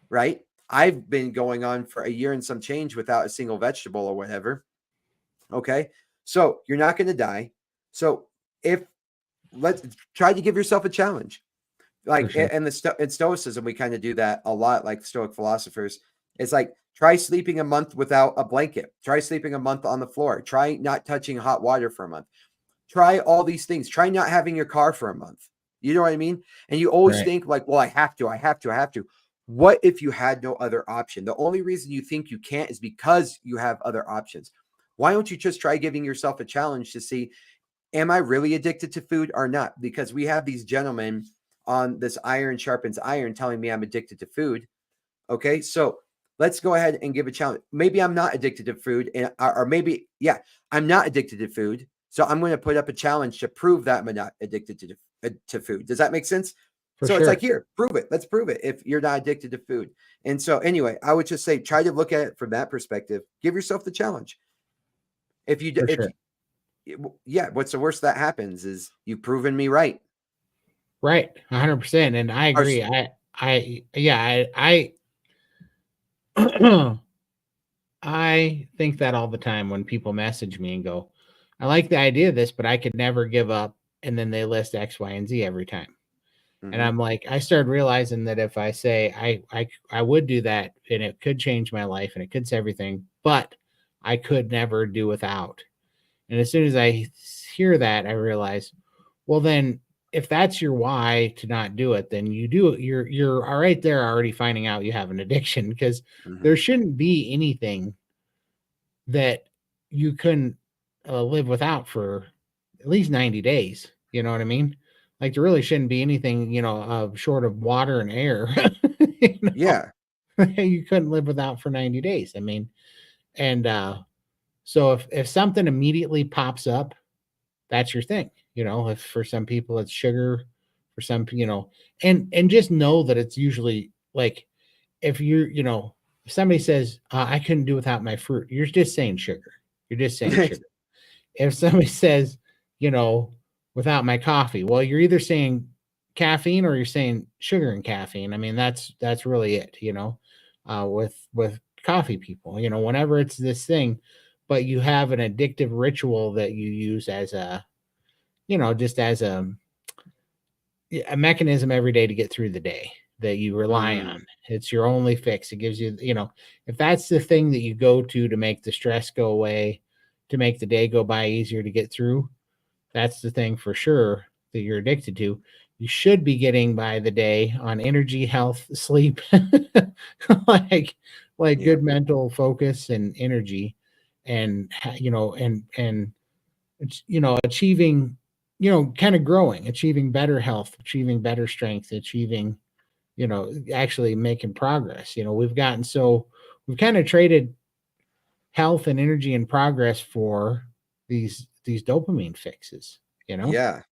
right? I've been going on for a year and some change without a single vegetable or whatever. Okay, so you're not going to die. So let's try to give yourself a challenge. Like in Stoicism, we kind of do that a lot, like Stoic philosophers. It's like, try sleeping a month without a blanket. Try sleeping a month on the floor. Try not touching hot water for a month. Try all these things. Try not having your car for a month. You know what I mean? And you always think like, well, I have to. What if you had no other option? The only reason you think you can't is because you have other options. Why don't you just try giving yourself a challenge to see, am I really addicted to food or not? Because we have these gentlemen on this Iron Sharpens Iron telling me I'm addicted to food. Okay, so let's go ahead and give a challenge. Maybe I'm not addicted to food, or maybe, yeah, I'm not addicted to food. So I'm going to put up a challenge to prove that I'm not addicted to food. Does that make sense? It's like, here, prove it. Let's prove it if you're not addicted to food. And so anyway, I would just say, try to look at it from that perspective. Give yourself the challenge. If you, yeah, what's the worst that happens is you've proven me right. Right. 100%. And I agree. I think that all the time when people message me and go, I like the idea of this, but I could never give up. And then they list X, Y, and Z every time. Mm-hmm. And I'm like, I started realizing that if I say I would do that, and it could change my life and it could say everything, but I could never do without. And as soon as I hear that, I realize, well, then if that's your why to not do it, then you do it. You're all right there already finding out you have an addiction, because Mhm. there shouldn't be anything that you couldn't live without for at least 90 days. You know what I mean? Like there really shouldn't be anything, short of water and air, you know, Yeah. you couldn't live without for 90 days. I mean, and so if something immediately pops up, that's your thing. If for some people it's sugar, for some, and just know that it's usually like, if if somebody says, I couldn't do without my fruit, you're just saying sugar. You're just saying sugar. If somebody says, you know, without my coffee, well, you're either saying caffeine or you're saying sugar and caffeine. I mean, that's really it, with coffee people, whenever it's this thing, but you have an addictive ritual that you use as just as a mechanism every day to get through the day that you rely Mm, on. It's your only fix. It gives you, if that's the thing that you go to make the stress go away, to make the day go by easier to get through, that's the thing for sure that you're addicted to. You should be getting by the day on energy, health, sleep, like yeah. good mental focus and energy, and achieving, kind of growing, achieving better health, achieving better strength, achieving, actually making progress. We've kind of traded health and energy and progress for these dopamine fixes. Yeah.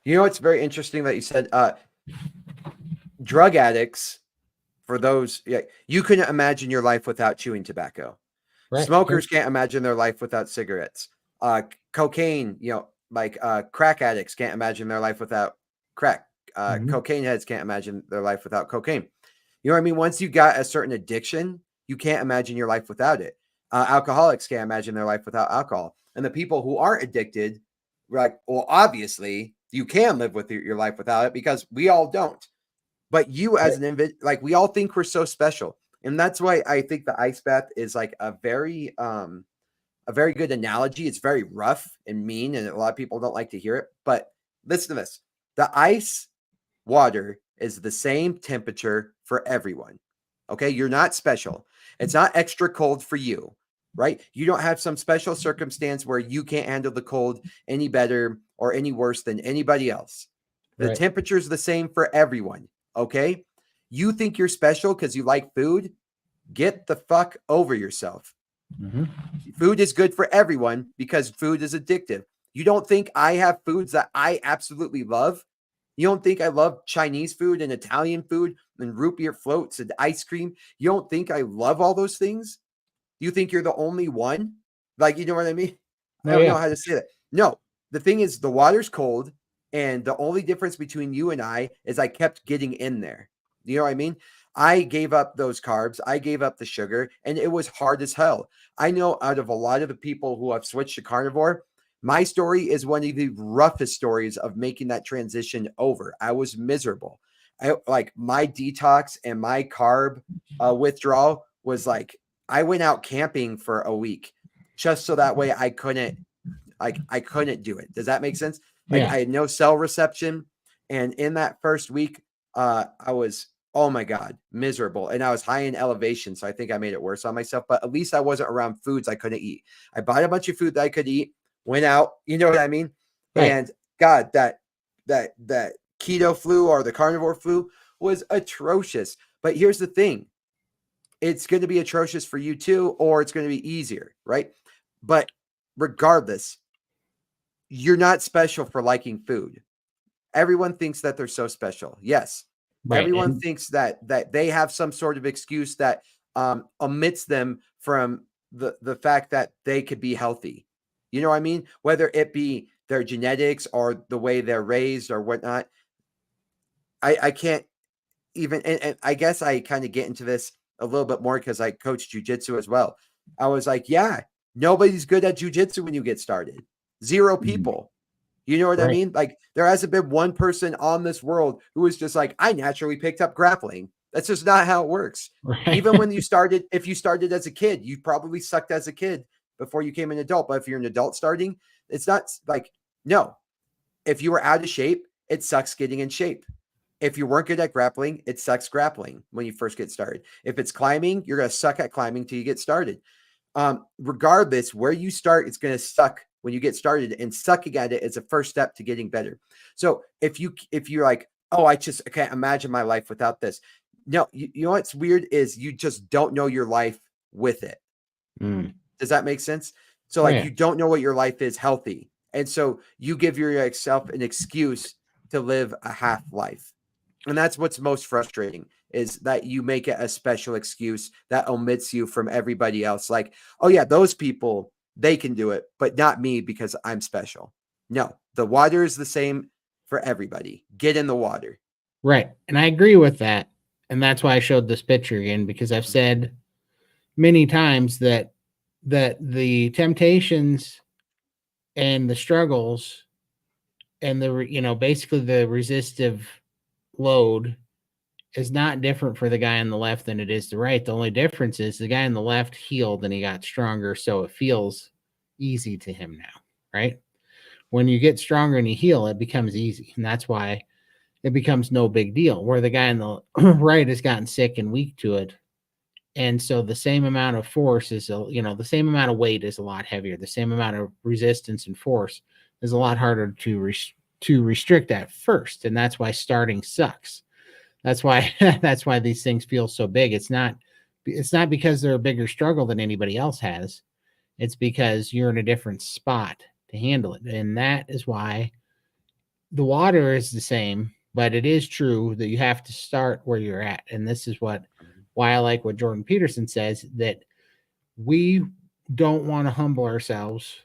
It's very interesting that you said drug addicts, for those, yeah, you couldn't imagine your life without chewing tobacco. Right. Smokers can't imagine their life without cigarettes. Cocaine, like crack addicts can't imagine their life without crack. Mhm. Cocaine heads can't imagine their life without cocaine. You know what I mean? Once you got a certain addiction, you can't imagine your life without it. Alcoholics can't imagine their life without alcohol. And the people who aren't addicted, like, well, obviously you can live with your life without it, because we all don't. But you as Right. an individual, like, we all think we're so special. And that's why I think the ice bath is like a very good analogy. It's very rough and mean, and a lot of people don't like to hear it. But listen to this. The ice water is the same temperature for everyone. Okay. You're not special. It's not extra cold for you, right? You don't have some special circumstance where you can't handle the cold any better or any worse than anybody else. The Right. temperature is the same for everyone. Okay. You think you're special because you like food? Get the fuck over yourself. Mhm. Food is good for everyone because food is addictive. You don't think I have foods that I absolutely love? You don't think I love Chinese food and Italian food and root beer floats and ice cream? You don't think I love all those things? You think you're the only one? Like, you know what I mean? I Oh don't know yeah. how to say that. No, the thing is, the water's cold, and the only difference between you and I is I kept getting in there. You know what I mean? I gave up those carbs, I gave up the sugar, and it was hard as hell. I know out of a lot of the people who have switched to carnivore, my story is one of the roughest stories of making that transition over. I was miserable. I like my detox and my carb withdrawal was like, I went out camping for a week just so that way I couldn't do it. Does that make sense? Like, Yeah. I had no cell reception, and in that first week, I was, oh my god, miserable, and I was high in elevation, so I think I made it worse on myself. But at least I wasn't around foods I couldn't eat. I bought a bunch of food that I could eat, went out, you know what I mean? Right. And God, that keto flu or the carnivore flu was atrocious. But here's the thing, it's going to be atrocious for you too, or it's going to be easier, right? But regardless, you're not special for liking food. Everyone thinks that they're so special. Yes. Right. Everyone And thinks that they have some sort of excuse that omits them from the fact that they could be healthy. You know what I mean? Whether it be their genetics or the way they're raised or whatnot. I can't even, and I guess I kind of get into this a little bit more because I coach jujitsu as well. I was like, yeah, nobody's good at jujitsu when you get started. Zero Mhm. people. You know what I Right. mean? Like, there hasn't been one person on this world who was just like, I naturally picked up grappling. That's just not how it works. Right. Even when you started, if you started as a kid, you probably sucked as a kid. before you became an adult. But if you're an adult starting, it's not like, no, if you were out of shape, it sucks getting in shape. If you weren't good at grappling, it sucks grappling when you first get started. If it's climbing, you're going to suck at climbing till you get started. Regardless, where you start, it's going to suck when you get started, and sucking at it is a first step to getting better. So if you're like, oh, I can't imagine my life without this. No, you know what's weird is you just don't know your life with it. Does that make sense? So like, you don't know what your life is healthy. And so you give yourself an excuse to live a half life. And that's what's most frustrating, is that you make it a special excuse that omits you from everybody else. Like, oh yeah, those people, they can do it, but not me because I'm special. No, the water is the same for everybody. Get in the water. Right. And I agree with that. And that's why I showed this picture again, because I've said many times that the temptations and the struggles and basically the resistive load is not different for the guy on the left than it is the right. The only difference is the guy on the left healed and he got stronger, so it feels easy to him now, right? When you get stronger and you heal, it becomes easy, and that's why it becomes no big deal. Where the guy on the right has gotten sick and weak to it, and so the same amount of force is, the same amount of weight is a lot heavier. The same amount of resistance and force is a lot harder to restrict at first, and that's why starting sucks. That's why these things feel so big. It's not because they're a bigger struggle than anybody else has. It's because you're in a different spot to handle it, and that is why the water is the same. But it is true that you have to start where you're at, and this is why I like what Jordan Peterson says, that we don't want to humble ourselves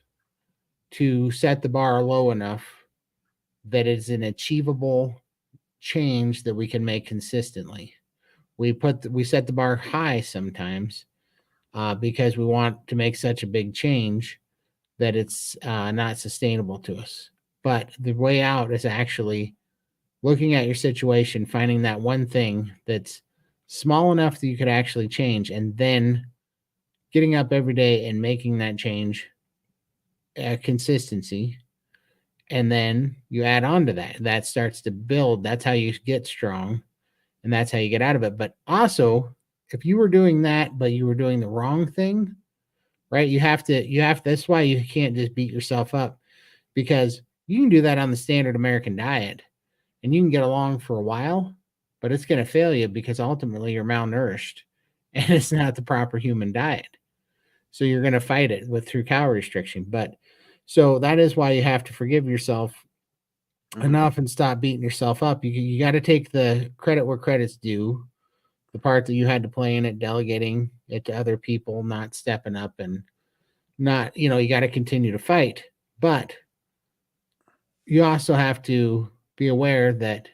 to set the bar low enough that it's an achievable change that we can make consistently. We set the bar high sometimes because we want to make such a big change that it's not sustainable to us. But the way out is actually looking at your situation, finding that one thing that's small enough that you could actually change, and then getting up every day and making that change consistency. And then you add on to that. That starts to build. That's how you get strong, and that's how you get out of it. But also, if you were doing that, but you were doing the wrong thing, right? That's why you can't just beat yourself up, because you can do that on the standard American diet and you can get along for a while, but it's going to fail you because ultimately you're malnourished and it's not the proper human diet. So you're going to fight it through calorie restriction. But so that is why you have to forgive yourself enough and stop beating yourself up. You got to take the credit where credit's due, the part that you had to play in it, delegating it to other people, not stepping up, and not, you got to continue to fight. But you also have to be aware that,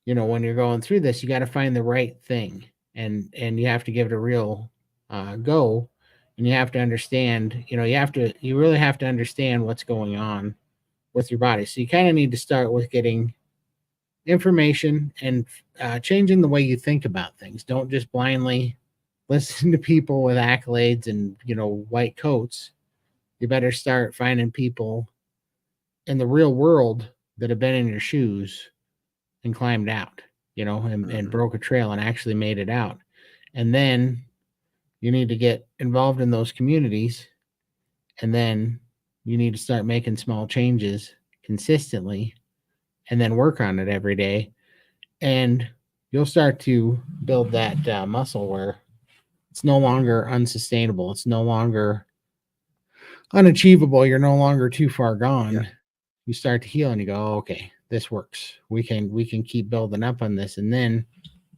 when you're going through this, you got to find the right thing, and you have to give it a real go, and you have to understand, you really have to understand what's going on with your body. So you kind of need to start with getting information and changing the way you think about things. Don't just blindly listen to people with accolades and, white coats. You better start finding people in the real world that have been in your shoes and climbed out, and broke a trail and actually made it out. And then you need to get involved in those communities, and then you need to start making small changes consistently, and then work on it every day. And you'll start to build that muscle where it's no longer unsustainable. It's no longer unachievable. You're no longer too far gone. Yeah. You start to heal and you go, oh, okay, this works. We can keep building up on this. And then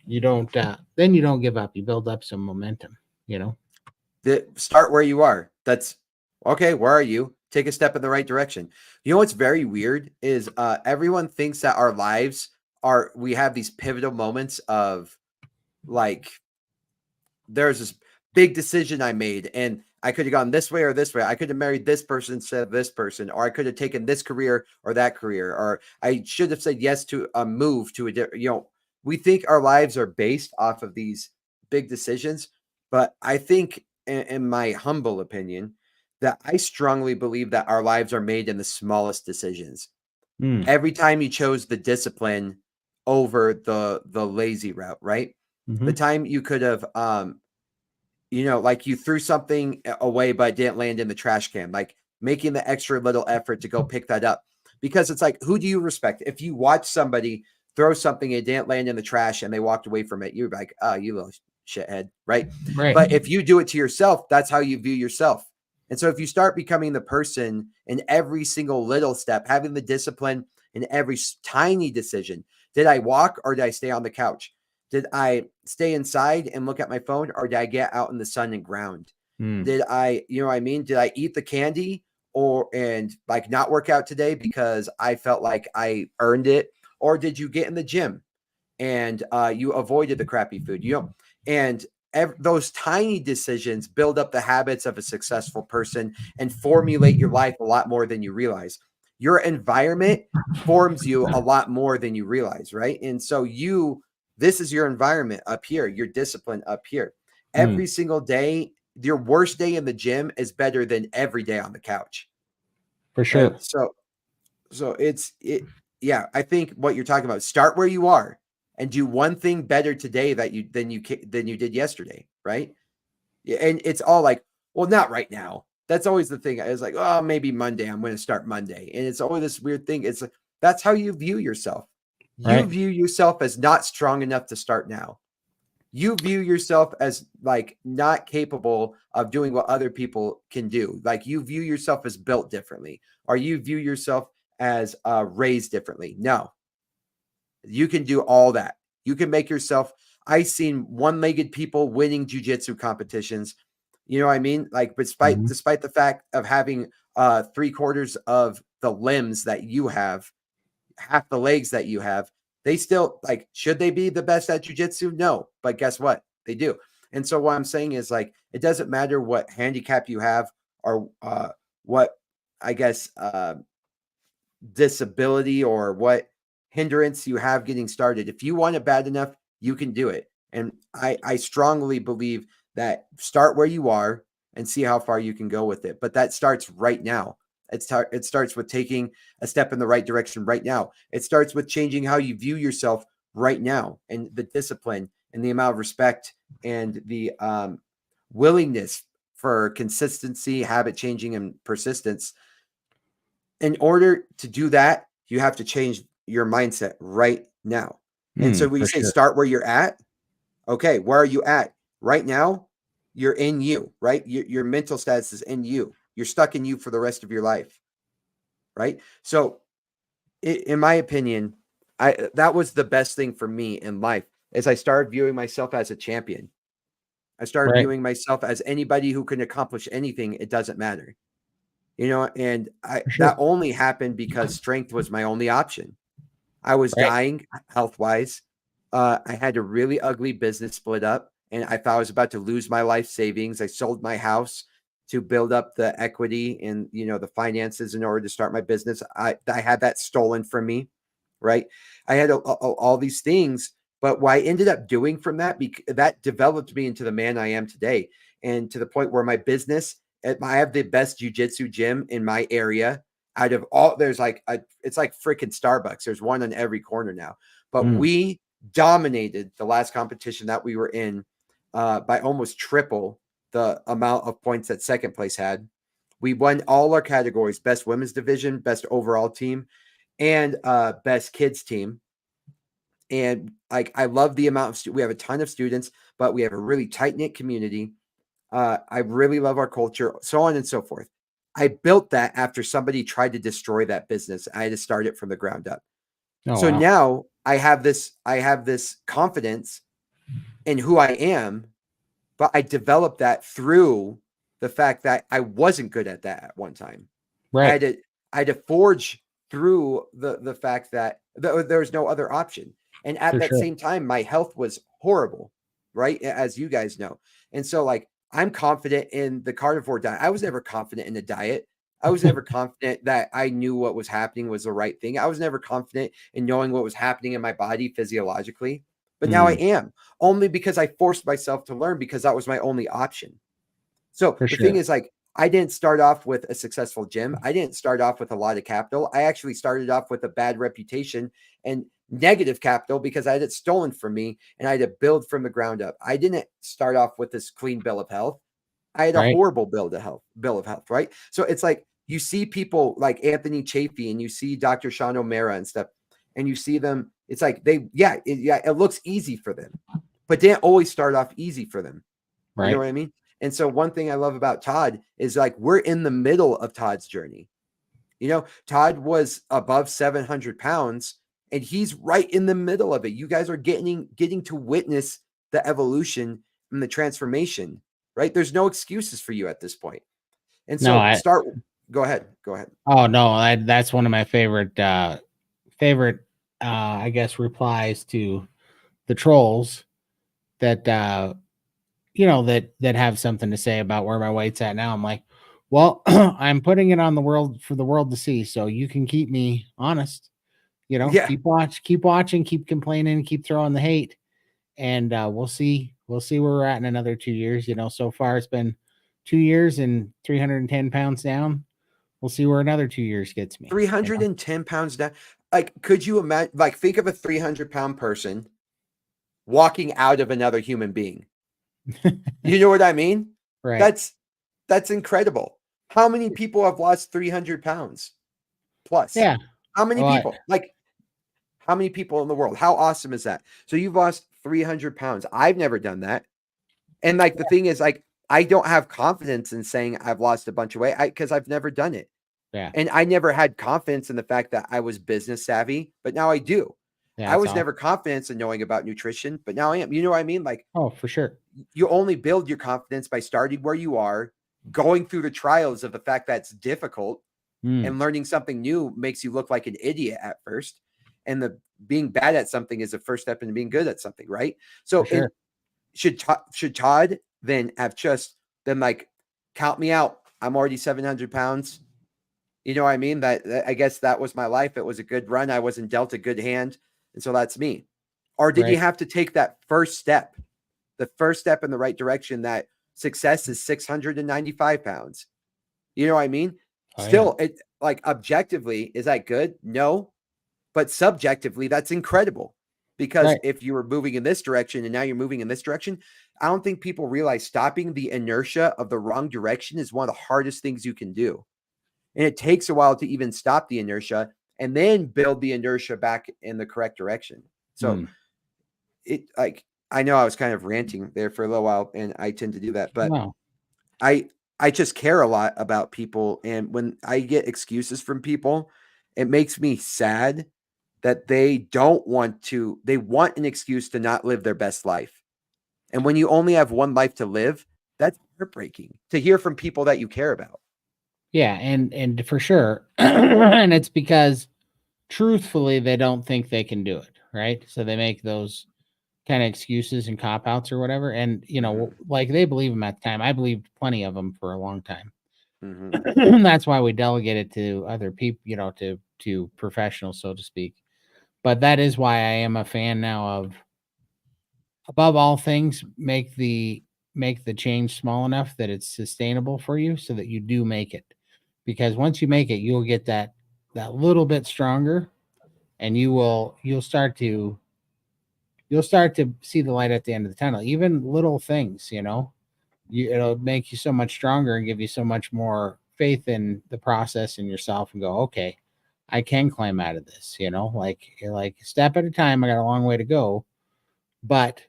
you don't give up. You build up some momentum, Start where you are. That's okay. Where are you? Take a step in the right direction. You know what's very weird is everyone thinks that our lives we have these pivotal moments of, like, there's this big decision I made and I could have gone this way or this way. I could have married this person instead of this person, or I could have taken this career or that career, or I should have said yes to a move to a different, we think our lives are based off of these big decisions. But I think, in my humble opinion, that I strongly believe that our lives are made in the smallest decisions. Mm. Every time you chose the discipline over the lazy route, right? The time you could have, like you threw something away but didn't land in the trash can, like making the extra little effort to go pick that up. Because it's like, who do you respect? If you watch somebody throw something and it didn't land in the trash and they walked away from it, you're like, oh, you little shithead, right? Right. But if you do it to yourself, that's how you view yourself. And so if you start becoming the person in every single little step, having the discipline in every tiny decision, did I walk or did I stay on the couch? Did I stay inside and look at my phone, or did I get out in the sun and ground? Did I, did I eat the candy and like not work out today because I felt like I earned it? Or did you get in the gym and you avoided the crappy food? And those tiny decisions build up the habits of a successful person and formulate your life a lot more than you realize. Your environment forms you a lot more than you realize, right? And so this is your environment up here, your discipline up here. Every single day, your worst day in the gym is better than every day on the couch. For sure. Right? So yeah, I think what you're talking about, start where you are and do one thing better today than you did yesterday, right? And it's all like, well, not right now. That's always the thing. I was like, oh, maybe Monday. I'm going to start Monday. And it's always this weird thing. It's like, that's how you view yourself. You view yourself as not strong enough to start now. You view yourself as like not capable of doing what other people can do. Like you view yourself as built differently, or you view yourself as raised differently. No, you can do all that. You can make yourself. I've seen one-legged people winning jiu-jitsu competitions. You know what I mean? Like, despite the fact of having 3/4 of the limbs that you have, half the legs that you have, they still, like, should they be the best at jiu-jitsu? No, but guess what? They do. And so what I'm saying is, like, it doesn't matter what handicap you have or what, I guess, disability or what hindrance you have getting started. If you want it bad enough, you can do it. And I strongly believe that start where you are and see how far you can go with it. But that starts right now. It starts with taking a step in the right direction right now. It starts with changing how you view yourself right now, and the discipline and the amount of respect and the willingness for consistency, habit changing, and persistence. In order to do that, you have to change your mindset right now. And so when you say start where you're at, okay, where are you at right now? You're in you, right? Your mental status is in you. You're stuck in you for the rest of your life, right? So in my opinion, that was the best thing for me in life, is I started viewing myself as a champion. I started viewing myself as anybody who can accomplish anything. It doesn't matter. And that only happened because strength was my only option. I was dying health-wise. I had a really ugly business split up, and I thought I was about to lose my life savings. I sold my house to build up the equity and, the finances in order to start my business. I had that stolen from me, right? I had all these things, but what I ended up doing from that developed me into the man I am today, and to the point where my business, I have the best jiu-jitsu gym in my area. Out of all, there's like it's like freaking Starbucks. There's one on every corner now. But we dominated the last competition that we were in by almost triple the amount of points that second place had. We won all our categories: best women's division, best overall team, and best kids team. And like, I love the amount of we have a ton of students, but we have a really tight-knit community. I really love our culture, so on and so forth. I built that after somebody tried to destroy that business. I had to start it from the ground up. Now I have this confidence in who I am, but I developed that through the fact that I wasn't good at that at one time. Right. I had to forge through the fact that there was no other option. And at that same time, my health was horrible, right? As you guys know. And so, like, I'm confident in the carnivore diet. I was never confident in the diet. I was never confident that I knew what was happening was the right thing. I was never confident in knowing what was happening in my body physiologically. But now I am, only because I forced myself to learn, because that was my only option. So the thing is, like, I didn't start off with a successful gym. I didn't start off with a lot of capital. I actually started off with a bad reputation and negative capital because I had it stolen from me and I had to build from the ground up. I didn't start off with this clean bill of health. I had a horrible bill of health, right? So it's like you see people like Anthony Chafee and you see Dr. Sean O'Mara and stuff, and you see them. It's like it looks easy for them, but they didn't always start off easy for them. Right. You know what I mean? And so one thing I love about Todd is like we're in the middle of Todd's journey. You know, Todd was above 700 pounds and he's right in the middle of it. You guys are getting to witness the evolution and the transformation, right? There's no excuses for you at this point. And so go ahead. Oh no, that's one of my favorite I guess replies to the trolls that that have something to say about where my weight's at now. I'm like, well, I'm putting it on the world for the world to see, so you can keep me honest. Keep watching, keep complaining, keep throwing the hate, and we'll see where we're at in another 2 years. So far it's been 2 years and 310 pounds down. We'll see where another 2 years gets me. 310 pounds down. Like, could you imagine? Like, think of a 300-pound person walking out of another human being. You know what I mean? Right. That's incredible. How many people have lost 300 pounds plus? Yeah. How many people? Like, how many people in the world? How awesome is that? So you've lost 300 pounds. I've never done that. And like, the thing is, like, I don't have confidence in saying I've lost a bunch of weight because I've never done it. Yeah. And I never had confidence in the fact that I was business savvy, but now I do. Yeah, I was never confident in knowing about nutrition, but now I am. You know what I mean? Like, oh, for sure. You only build your confidence by starting where you are, going through the trials of the fact that's difficult, and learning something new makes you look like an idiot at first. And the being bad at something is the first step into being good at something, right? So sure. Should Todd then have just then like count me out? I'm already 700 pounds. You know what I mean? That I guess that was my life. It was a good run. I wasn't dealt a good hand. And so that's me. Or did you have to take that first step? The first step in the right direction, that success is 695 pounds. You know what I mean? Still, it like objectively, is that good? No. But subjectively, that's incredible. Because if you were moving in this direction and now you're moving in this direction, I don't think people realize stopping the inertia of the wrong direction is one of the hardest things you can do. And it takes a while to even stop the inertia and then build the inertia back in the correct direction. So I know I was kind of ranting there for a little while, and I tend to do that, but I just care a lot about people. And when I get excuses from people, it makes me sad that they want an excuse to not live their best life. And when you only have one life to live, that's heartbreaking to hear from people that you care about. Yeah. And for sure. And it's because truthfully, they don't think they can do it. Right. So they make those kind of excuses and cop outs or whatever. And, like they believe them at the time. I believed plenty of them for a long time. That's why we delegate it to other people, to professionals, so to speak. But that is why I am a fan now of, above all things, make the change small enough that it's sustainable for you so that you do make it. Because once you make it, you'll get that little bit stronger, and you'll start to see the light at the end of the tunnel. Even little things, it'll make you so much stronger and give you so much more faith in the process and yourself, and go, okay, I can climb out of this, like step at a time. I got a long way to go. But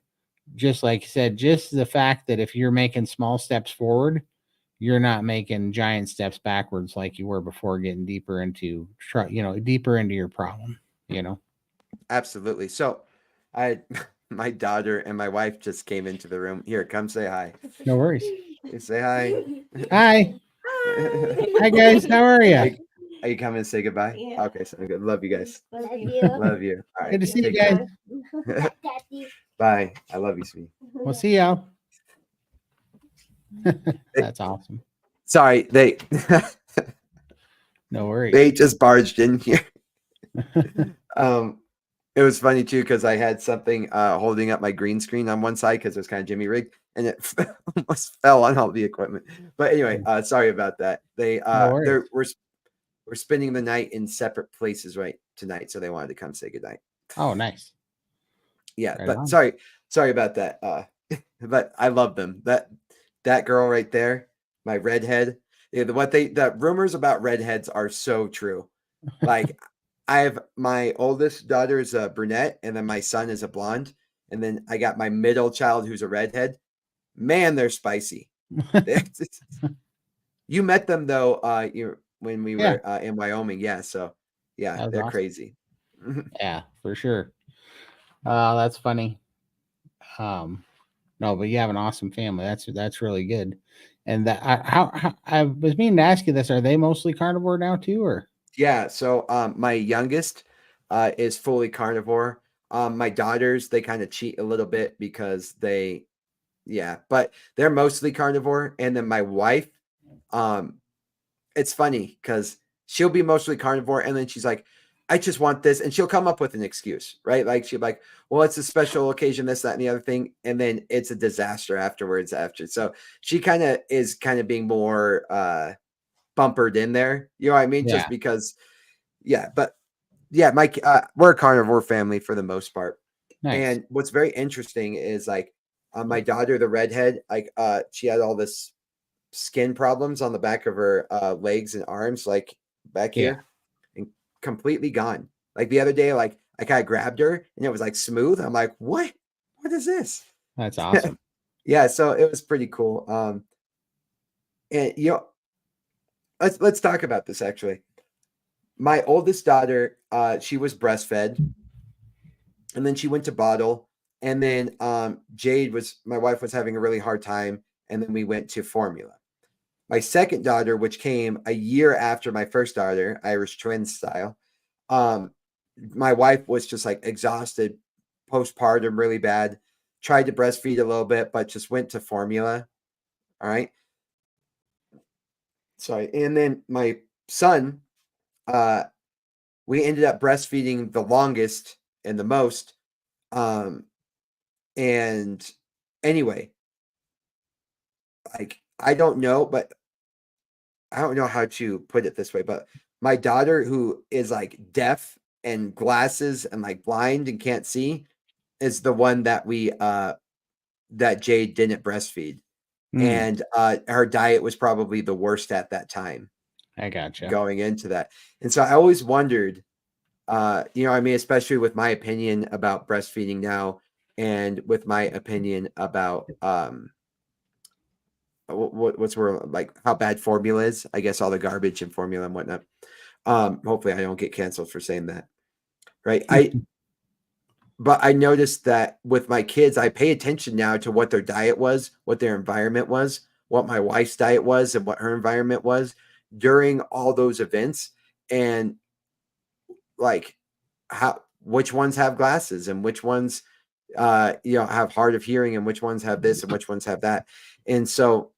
just like you said, just the fact that if you're making small steps forward, you're not making giant steps backwards like you were before, getting deeper into your problem, Absolutely. So my daughter and my wife just came into the room. Here, come say hi. No worries. Say hi. Hi. Hi guys. How are you? Are you coming to say goodbye? Yeah. Okay, so good. Love you guys. Love you. Love you. All right. Good to see you guys. Bye. I love you, sweetie. We'll see y'all. That's awesome. Sorry, no worries. They just barged in here. It was funny too because I had something holding up my green screen on one side because it was kind of Jimmy rigged, and it almost fell on all the equipment. But anyway, sorry about that. No worries. We're spending the night in separate places right tonight, so they wanted to come say goodnight. Oh, nice. Yeah, Right but on. sorry about that. But I love them. That girl right there, my redhead. Yeah, the rumors about redheads are so true. Like I have my oldest daughter is a brunette, and then my son is a blonde, and then I got my middle child who's a redhead. Man, they're spicy. You met them though, when we Yeah, were in Wyoming. Yeah, so yeah, that was they're awesome. crazy. Yeah, for sure. That's funny. No, but you have an awesome family. That's really good. And that how I was meaning to ask you this: are they mostly carnivore now too, or? Yeah, so my youngest is fully carnivore. My daughters, they kind of cheat a little bit because but they're mostly carnivore. And then my wife, um, it's funny because she'll be mostly carnivore, and then she's like, I just want this, and she'll come up with an excuse, right? Like she'll be like, well, it's a special occasion, this, that, and the other thing, and then it's a disaster afterwards. So she is being more bumpered in there, you know what I mean? Yeah, Just because, but yeah, we're a carnivore family for the most part. nice. And what's very interesting is like my daughter, the redhead, like she had all this skin problems on the back of her legs and arms, like back Yeah, here, and completely gone. Like the other day, like I kind of grabbed her and it was like smooth. I'm like, what is this? that's awesome. Yeah, so it was pretty cool. And let's talk about this actually. My oldest daughter, she was breastfed, and then she went to bottle, and then Jade my wife was having a really hard time, and then we went to formula. My second daughter, which came a year after my first daughter, Irish twin style, my wife was just like exhausted, postpartum, really bad. Tried to breastfeed a little bit, but just went to formula. All right. Sorry. And then my son, uh, we ended up breastfeeding the longest and the most. Um, and anyway, like I don't know, but I don't know how to put it this way, but my daughter who is like deaf and glasses and like blind and can't see is the one that that Jade didn't breastfeed. Mm, And her diet was probably the worst at that time I gotcha. going into that. And so I always wondered, I mean, especially with my opinion about breastfeeding now and with my opinion about what's where like how bad formula is, I guess all the garbage in formula and whatnot. Hopefully I don't get canceled for saying that. Right. But I noticed that with my kids, I pay attention now to what their diet was, what their environment was, what my wife's diet was, and what her environment was during all those events. And like which ones have glasses and which ones have hard of hearing and which ones have this and which ones have that. And so,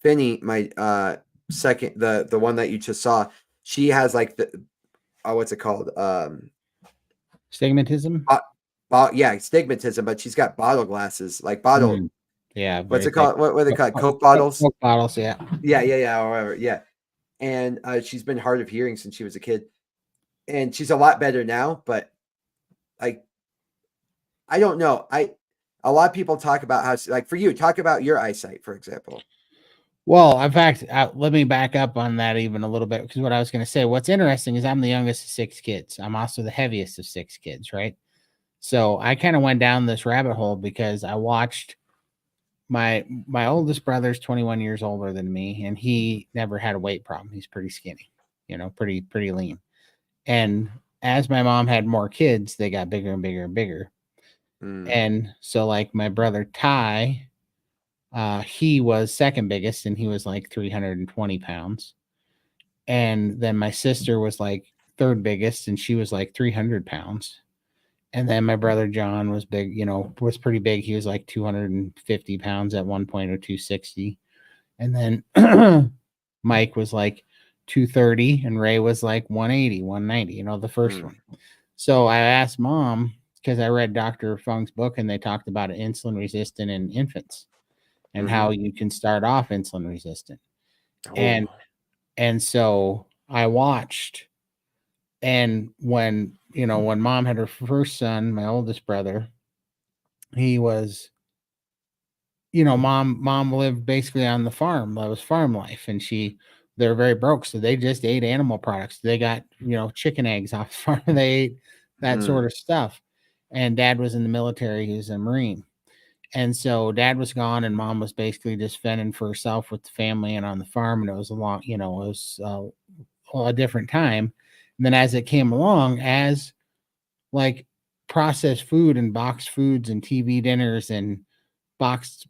Finny, my second the one that you just saw, she has like the what's it called? Stigmatism. Yeah, stigmatism, but she's got bottle glasses, like bottle. Mm, yeah, What's very it thick. called? What are they called? Coke Coke bottles. bottles. Yeah. Yeah, or whatever. Yeah, and she's been hard of hearing since she was a kid, and she's a lot better now. But like, I don't know. A lot of people talk about how, like, for you, talk about your eyesight, for example. Well, in fact, let me back up on that even a little bit because what I was going to say, what's interesting is I'm the youngest of 6 kids. I'm also the heaviest of 6 kids, right? So I kind of went down this rabbit hole because I watched my oldest brother's 21 years older than me, and he never had a weight problem. He's pretty skinny, pretty lean. And as my mom had more kids, they got bigger and bigger and bigger. And so, like my brother Ty, he was second biggest, and he was like 320 pounds. And then my sister was like third biggest, and she was like 300 pounds. And then my brother John was big, was pretty big. He was like 250 pounds at one point or 260. And then Mike was like 230 and Ray was like 180, 190, you know, the first one. So I asked mom, because I read Dr. Fung's book and they talked about insulin resistant in infants and how you can start off insulin resistant. And so I watched, and when mom had her first son, my oldest brother, he was, mom lived basically on the farm. That was farm life. And they're very broke. So they just ate animal products. They got, chicken eggs off the farm. They ate that sort of stuff. And dad was in the military. He was a Marine. And so dad was gone and mom was basically just fending for herself with the family and on the farm. And it was a different time. And then as it came along, as like processed food and boxed foods and TV dinners and boxed,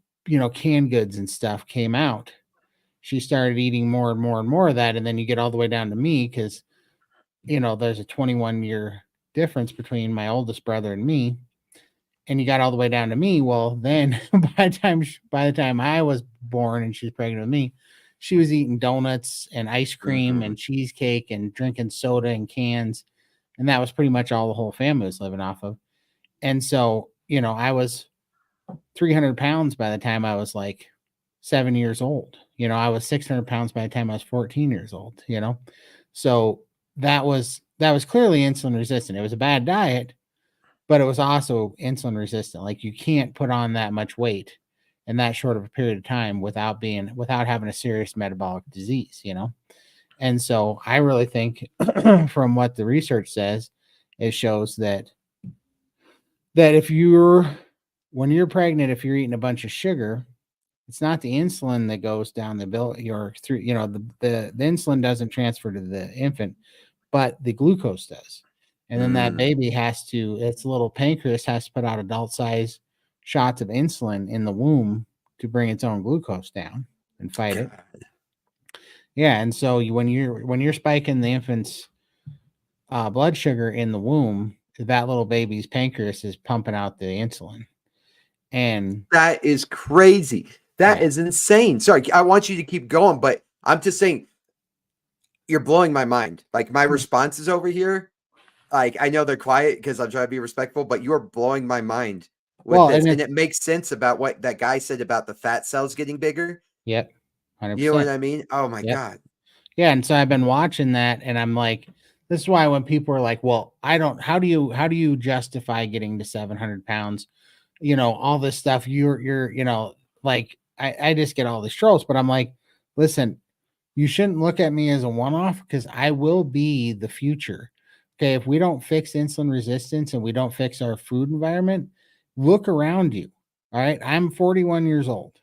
canned goods and stuff came out, she started eating more and more and more of that. And then you get all the way down to me because, there's a 21-year difference between my oldest brother and me. And you got all the way down to me. Well, then by the time I was born and she's pregnant with me, she was eating donuts and ice cream and cheesecake and drinking soda and cans. And that was pretty much all the whole family was living off of. And so, I was 300 pounds by the time I was like 7 years old. I was 600 pounds by the time I was 14 years old, So that was clearly insulin resistant. It was a bad diet, but it was also insulin resistant. Like you can't put on that much weight in that short of a period of time without having a serious metabolic disease, And so I really think from what the research says, it shows that when you're pregnant, if you're eating a bunch of sugar, it's not the insulin that goes down the the insulin doesn't transfer to the infant, but the glucose does. And then that baby its little pancreas has to put out adult size shots of insulin in the womb to bring its own glucose down and fight it. Yeah. And so when you're spiking the infant's blood sugar in the womb, that little baby's pancreas is pumping out the insulin. And that is crazy. That is insane. Sorry, I want you to keep going, but I'm just saying you're blowing my mind. Like my responses over here, like I know they're quiet because I'm trying to be respectful, but you're blowing my mind with this. And it makes sense about what that guy said about the fat cells getting bigger. Yep. 100%. You know what I mean? Oh my God. Yeah. And so I've been watching that and I'm like, this is why when people are like, well, how do you justify getting to 700 pounds? All this stuff, you're like, I just get all these trolls, but I'm like, listen, you shouldn't look at me as a one-off because I will be the future. Okay. If we don't fix insulin resistance and we don't fix our food environment, look around you. All right. I'm 41 years old.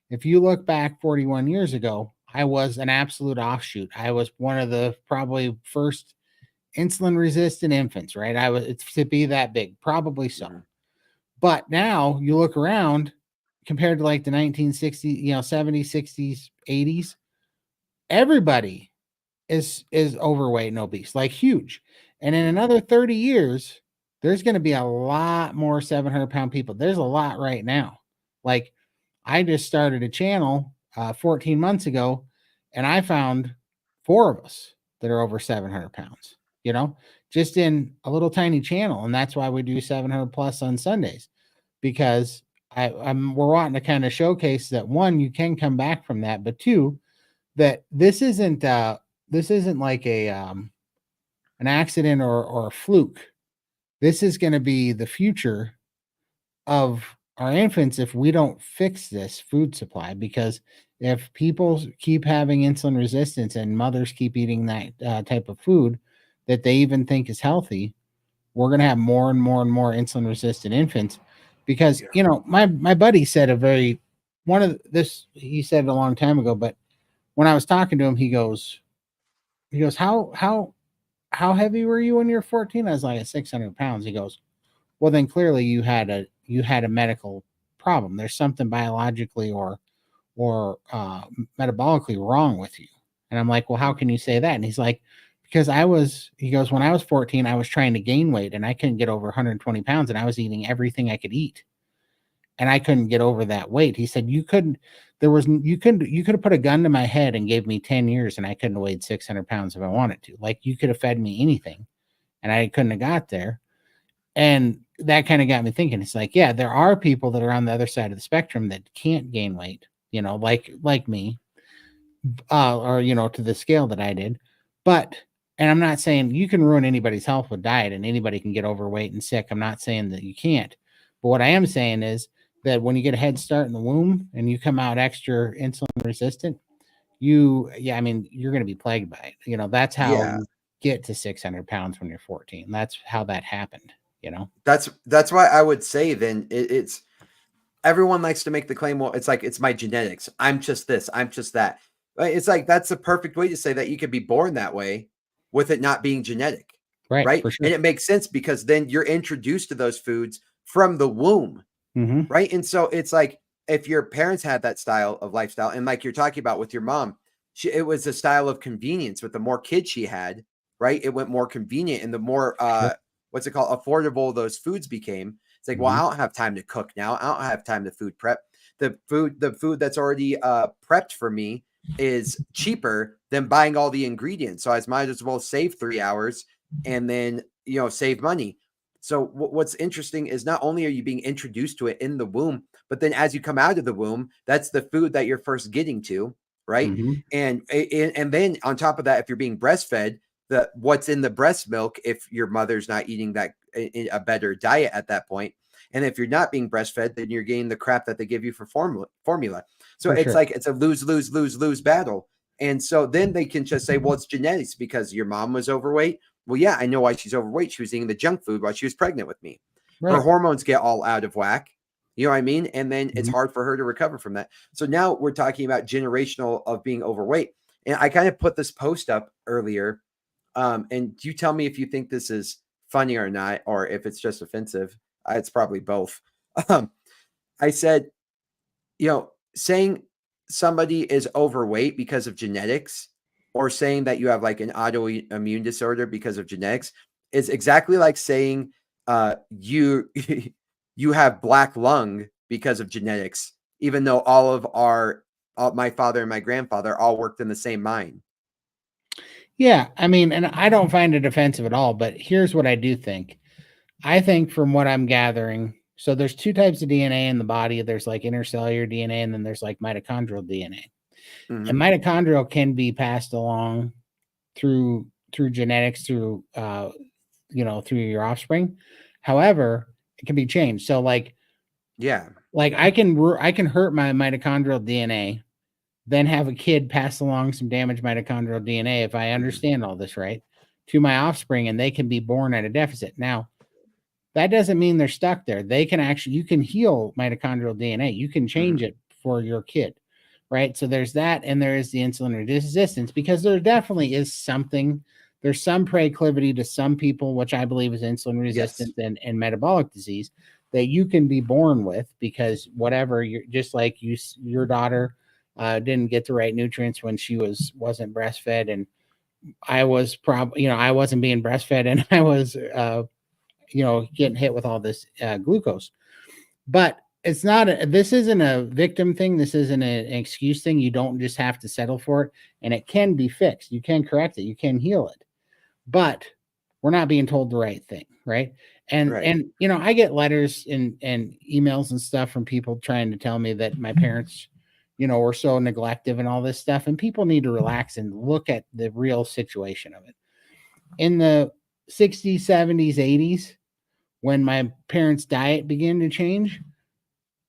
If you look back 41 years ago, I was an absolute offshoot. I was one of the probably first insulin resistant infants, right? It's to be that big, probably so. But now you look around compared to like the 1960s, 70s, 60s, 80s, everybody is overweight and obese, like huge. And in another 30 years, there's going to be a lot more 700-pound people. There's a lot right now. Like I just started a channel 14 months ago and I found 4 of us that are over 700 pounds, just in a little tiny channel. And that's why we do 700 plus on Sundays, because we're wanting to kind of showcase that 1, you can come back from that, but 2, that this isn't like an accident or a fluke. This is going to be the future of our infants if we don't fix this food supply, because if people keep having insulin resistance and mothers keep eating that type of food that they even think is healthy, we're going to have more and more and more insulin resistant infants. Because my buddy said he said it a long time ago, but when I was talking to him, he goes, how heavy were you when you were 14? I was like at 600 pounds. He goes, well, then clearly you had a medical problem. There's something biologically or metabolically wrong with you. And I'm like, well, how can you say that? And he's like, because he goes, when I was 14, I was trying to gain weight and I couldn't get over 120 pounds and I was eating everything I could eat. and I couldn't get over that weight. He said, you could have put a gun to my head and gave me 10 years and I couldn't have weighed 600 pounds if I wanted to. Like, you could have fed me anything and I couldn't have got there. And that kind of got me thinking. It's like, yeah, there are people that are on the other side of the spectrum that can't gain weight, like me, or, to the scale that I did. But, and I'm not saying you can ruin anybody's health with diet and anybody can get overweight and sick. I'm not saying that you can't. But what I am saying is that when you get a head start in the womb and you come out extra insulin resistant, you're going to be plagued by it. That's how you get to 600 pounds when you're 14. That's how that happened. That's why I would say then it's everyone likes to make the claim, well, it's like, it's my genetics. I'm just this, I'm just that. It's like, that's the perfect way to say that you could be born that way with it not being genetic. Right. For sure. And it makes sense because then you're introduced to those foods from the womb. Mm-hmm. Right. And so it's like, if your parents had that style of lifestyle, and like you're talking about with your mom, it was a style of convenience. With the more kids she had, right, it went more convenient, and the more what's it called, affordable those foods became. It's like, well, I don't have time to cook now. I don't have time to food prep. The food that's already prepped for me is cheaper than buying all the ingredients. So I might as well save 3 hours and then, save money. So what's interesting is not only are you being introduced to it in the womb, but then as you come out of the womb, that's the food that you're first getting to. Right. Mm-hmm. And then on top of that, if you're being breastfed, what's in the breast milk, if your mother's not eating that a better diet at that point. And if you're not being breastfed, then you're getting the crap that they give you for formula. So it's like, it's a lose battle. And so then they can just say, well, it's genetics because your mom was overweight. Well, yeah, I know why she's overweight. She was eating the junk food while she was pregnant with me. Right. Her hormones get all out of whack. You know what I mean? And then it's hard for her to recover from that. So now we're talking about generational of being overweight. And I kind of put this post up earlier. And you tell me if you think this is funny or not, or if it's just offensive. It's probably both. I said, saying somebody is overweight because of genetics, or saying that you have like an autoimmune disorder because of genetics, is exactly like saying you have black lung because of genetics, even though my father and my grandfather all worked in the same mine. Yeah, and I don't find it offensive at all, but here's what I do think. I think from what I'm gathering, so there's two types of DNA in the body. There's like intercellular DNA, and then there's like mitochondrial DNA. Mm-hmm. And mitochondrial can be passed along through genetics, through your offspring. However, it can be changed. So like I can hurt my mitochondrial DNA, then have a kid pass along some damaged mitochondrial DNA, if I understand all this right, to my offspring, and they can be born at a deficit. Now, that doesn't mean they're stuck there. They can you can heal mitochondrial DNA. You can change it for your kid, right? So there's that, and there is the insulin resistance, because there definitely is something. There's some proclivity to some people, which I believe is insulin resistance and metabolic disease, that you can be born with, because whatever, you're just like your daughter didn't get the right nutrients when she wasn't breastfed, and I was I wasn't being breastfed, and I was getting hit with all this glucose. But this isn't a victim thing. This isn't an excuse thing. You don't just have to settle for it, and it can be fixed. You can correct it. You can heal it, but we're not being told the right thing. Right. And I get letters and emails and stuff from people trying to tell me that my parents, were so neglective and all this stuff, and people need to relax and look at the real situation of it. In the 60s, 70s, 80s, when my parents' diet began to change,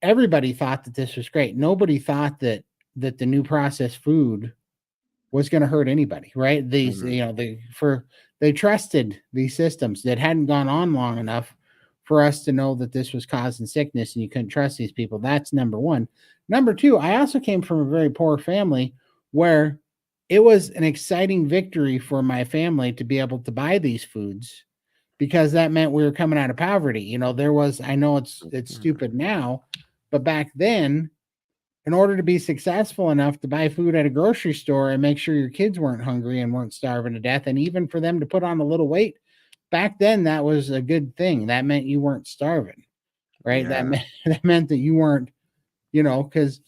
everybody thought that this was great. Nobody thought that the new processed food was going to hurt anybody, right? These, they trusted these systems that hadn't gone on long enough for us to know that this was causing sickness, and you couldn't trust these people. That's number one. Number two, I also came from a very poor family where it was an exciting victory for my family to be able to buy these foods, because that meant we were coming out of poverty. I know it's stupid now, but back then, in order to be successful enough to buy food at a grocery store and make sure your kids weren't hungry and weren't starving to death, and even for them to put on a little weight, back then, that was a good thing. That meant you weren't starving. right? Yeah. That meant that you weren't, because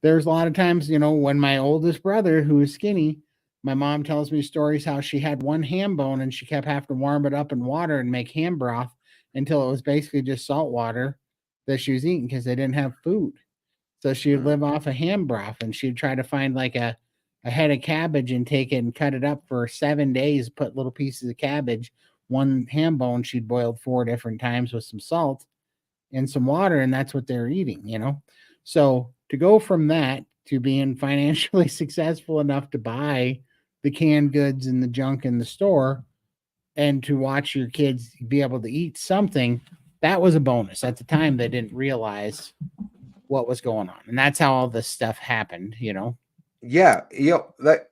there's a lot of times, when my oldest brother, who is skinny, my mom tells me stories how she had one ham bone and she kept having to warm it up in water and make ham broth until it was basically just salt water that she was eating because they didn't have food. So she would live off of ham broth, and she'd try to find like a head of cabbage and take it and cut it up for 7 days, put little pieces of cabbage, one ham bone she'd boiled 4 different times with some salt and some water, and that's what they're eating. So to go from that to being financially successful enough to buy the canned goods and the junk in the store and to watch your kids be able to eat something, that was a bonus. At the time, they didn't realize what was going on. And that's how all this stuff happened. Yeah. That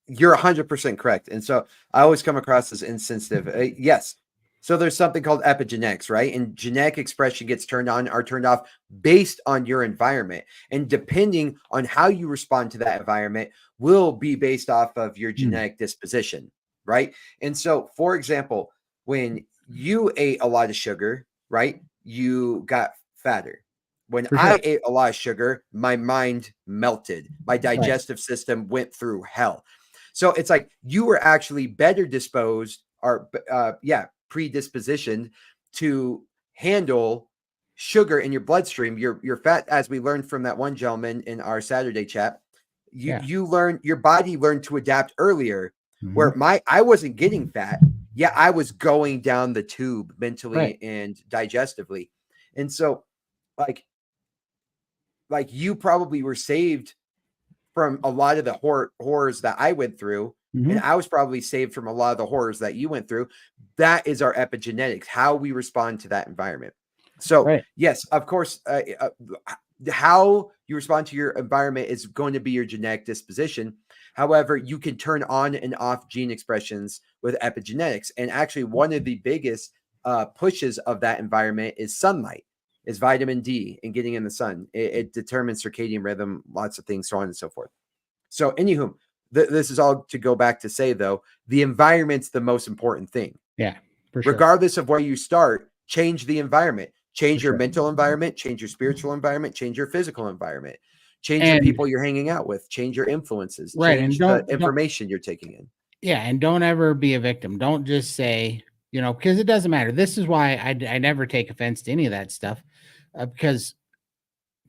you're 100% correct. And so I always come across as insensitive. Yes. So there's something called epigenetics, right? And genetic expression gets turned on or turned off based on your environment. And depending on how you respond to that environment will be based off of your genetic disposition, right? And so, for example, when you ate a lot of sugar, right, you got fatter. When I ate a lot of sugar, my mind melted. My digestive system went through hell. So it's like you were actually better disposed or predispositioned to handle sugar in your bloodstream, your fat, as we learned from that one gentleman in our Saturday chat. You learn, your body learned to adapt earlier, where I wasn't getting fat. Yeah, I was going down the tube mentally and digestively. And so like you probably were saved from a lot of the horrors that I went through. And I was probably saved from a lot of the horrors that you went through. That is our epigenetics, how we respond to that environment. So yes, of course, how you respond to your environment is going to be your genetic disposition. However, you can turn on and off gene expressions with epigenetics. And actually one of the biggest pushes of that environment is sunlight, is vitamin D and getting in the sun. It determines circadian rhythm, lots of things, so on and so forth. So anywho, this is all to go back to say, though, the environment's the most important thing. Yeah, for sure. Regardless of where you start, change the environment, change your mental environment, change your spiritual environment, change your physical environment, change the people you're hanging out with, change your influences, change the information you're taking in. Yeah, and don't ever be a victim. Don't just say, because it doesn't matter. This is why I never take offense to any of that stuff, because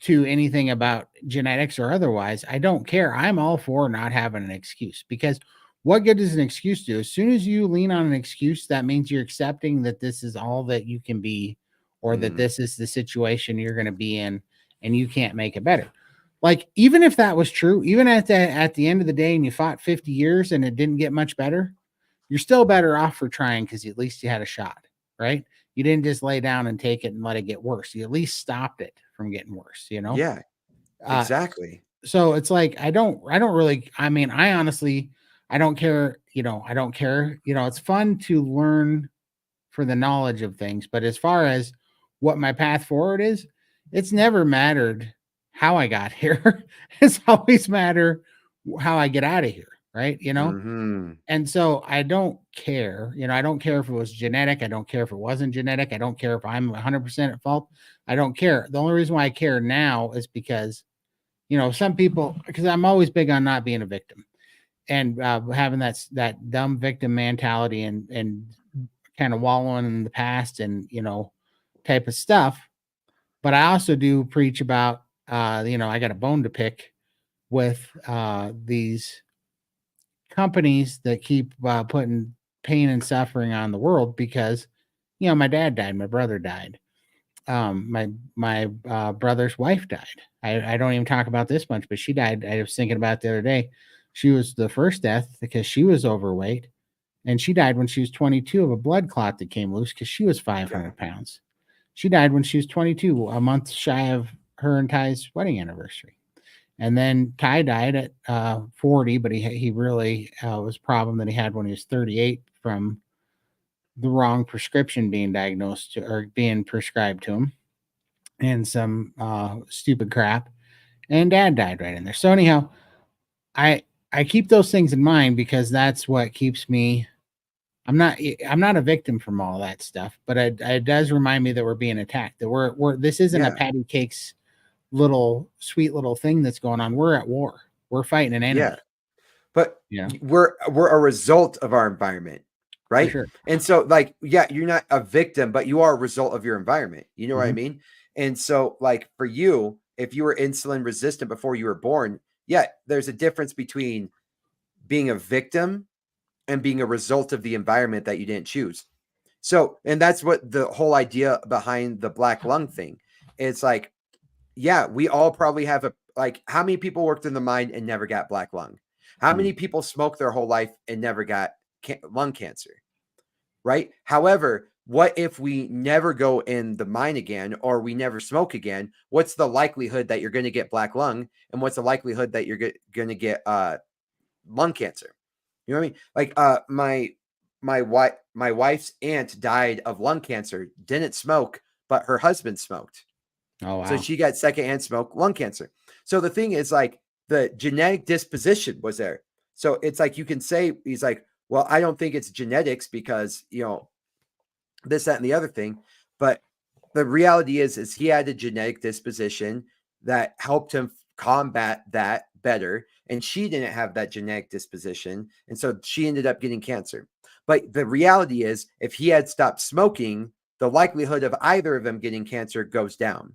to anything about genetics or otherwise, I don't care. I'm all for not having an excuse, because what good does an excuse do? As soon as you lean on an excuse, that means you're accepting that this is all that you can be, or that this is the situation you're going to be in and you can't make it better. Like, even if that was true, even at the end of the day and you fought 50 years and it didn't get much better, you're still better off for trying, because at least you had a shot, right? You didn't just lay down and take it and let it get worse. You at least stopped it from getting worse, Yeah, exactly. So it's like, I don't really, I mean, I honestly, I don't care, I don't care. It's fun to learn for the knowledge of things, but as far as what my path forward is, it's never mattered how I got here. It's always matter how I get out of here, right? And so I don't care. I don't care if it was genetic. I don't care if it wasn't genetic. I don't care if I'm 100% at fault. I don't care. The only reason why I care now is because, some people, because I'm always big on not being a victim and having that dumb victim mentality and kind of wallowing in the past and, type of stuff. But I also do preach about, I got a bone to pick with these companies that keep putting pain and suffering on the world, because my dad died, my brother died, my brother's wife died. I don't even talk about this much, but she died. I was thinking about it the other day. She was the first death because she was overweight, and she died when she was 22 of a blood clot that came loose because she was 500 pounds. She died when she was 22, a month shy of her and Ty's wedding anniversary. And then Ty died at 40, but he really was a problem that he had when he was 38 from the wrong prescription being diagnosed or being prescribed to him, and some stupid crap. And Dad died right in there. So anyhow, I keep those things in mind, because that's what keeps me I'm not a victim from all that stuff, but it does remind me that we're being attacked. That we're this isn't a patty cakes little sweet little thing that's going on. We're at war. We're fighting an enemy. Yeah. But we're a result of our environment, right? Sure. And so, like, yeah, you're not a victim, but you are a result of your environment. You know what I mean? And so, like, for you, if you were insulin resistant before you were born, yeah, there's a difference between being a victim and being a result of the environment that you didn't choose. So, and that's what the whole idea behind the black lung thing. It's like, yeah, we all probably have how many people worked in the mine and never got black lung? How many people smoked their whole life and never got lung cancer? Right? However, what if we never go in the mine again, or we never smoke again? What's the likelihood that you're going to get black lung? And what's the likelihood that you're going to get lung cancer? You know what I mean? Like my wife's aunt died of lung cancer, didn't smoke, but her husband smoked. Oh, wow. So she got secondhand smoke lung cancer. So the thing is, like, the genetic disposition was there. So it's like, you can say, he's like, well, I don't think it's genetics because, this, that, and the other thing. But the reality is he had a genetic disposition that helped him combat that better. And she didn't have that genetic disposition. And so she ended up getting cancer. But the reality is, if he had stopped smoking, the likelihood of either of them getting cancer goes down.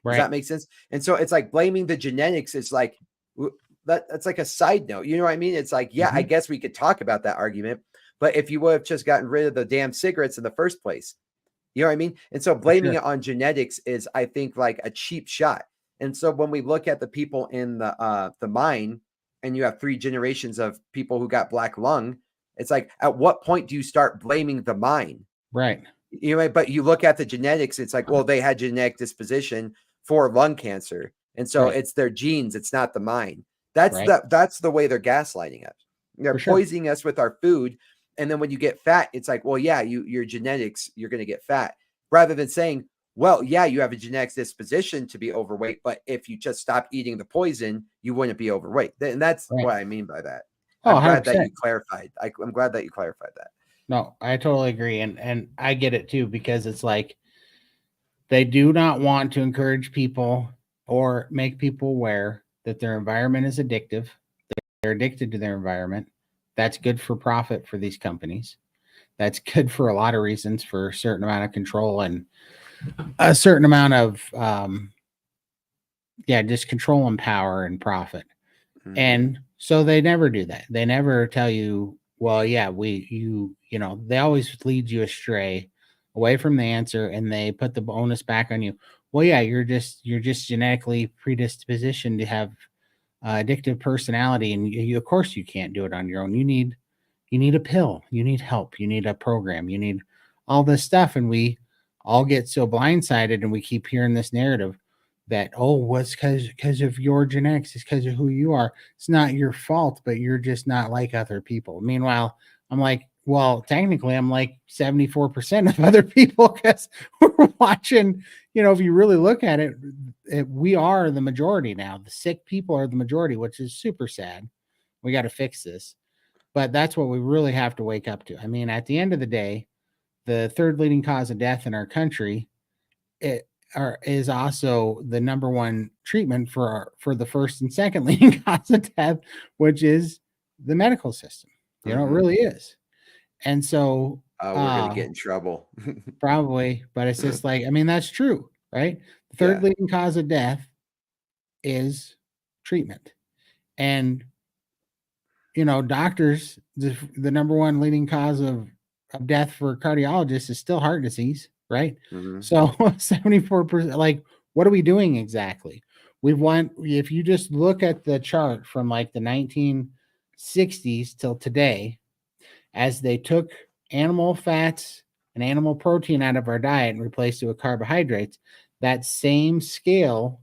Right. Does that make sense? And so it's like blaming the genetics is like, that's like a side note. You know what I mean? It's like, yeah, I guess we could talk about that argument, but if you would have just gotten rid of the damn cigarettes in the first place, you know what I mean? And so blaming it on genetics is, I think, like a cheap shot. And so when we look at the people in the mine, and you have 3 generations of people who got black lung, it's like, at what point do you start blaming the mine? Right. You know, but you look at the genetics, it's like, well, they had genetic disposition for lung cancer. And so it's their genes. It's not the mine. That's the way they're gaslighting us. They're poisoning us with our food. And then when you get fat, it's like, well, yeah, your genetics, you're going to get fat, rather than saying, well, yeah, you have a genetic disposition to be overweight, but if you just stop eating the poison, you wouldn't be overweight. And that's what I mean by that. I'm glad that you clarified. I'm glad that you clarified that. No, I totally agree. And I get it too, because it's like, they do not want to encourage people or make people aware that their environment is addictive. They're addicted to their environment. That's good for profit for these companies. That's good for a lot of reasons, for a certain amount of control and a certain amount of, just control and power and profit. And so they never do that. They never tell you, well, yeah, they always lead you astray away from the answer, and they put the bonus back on you. Well, yeah, you're just genetically predispositioned to have addictive personality, and you, of course, you can't do it on your own. You need a pill, you need help, you need a program, you need all this stuff. And we all get so blindsided, and we keep hearing this narrative that, oh, what's because of your genetics, it's because of who you are. It's not your fault, but you're just not like other people. Meanwhile, I'm like, well, technically, I'm like 74% of other people, because we're watching, if you really look at it, we are the majority now. The sick people are the majority, which is super sad. We got to fix this. But that's what we really have to wake up to. I mean, at the end of the day, the third leading cause of death in our country is also the number one treatment for the first and second leading cause of death, which is the medical system. It really is. And so we're going to get in trouble. Probably, but it's just like, I mean, that's true, right? The third leading cause of death is treatment. And, doctors, the number one leading cause of death for cardiologists is still heart disease, right? So 74%, like, what are we doing exactly? If you just look at the chart from like the 1960s till today, as they took animal fats and animal protein out of our diet and replaced it with carbohydrates, that same scale,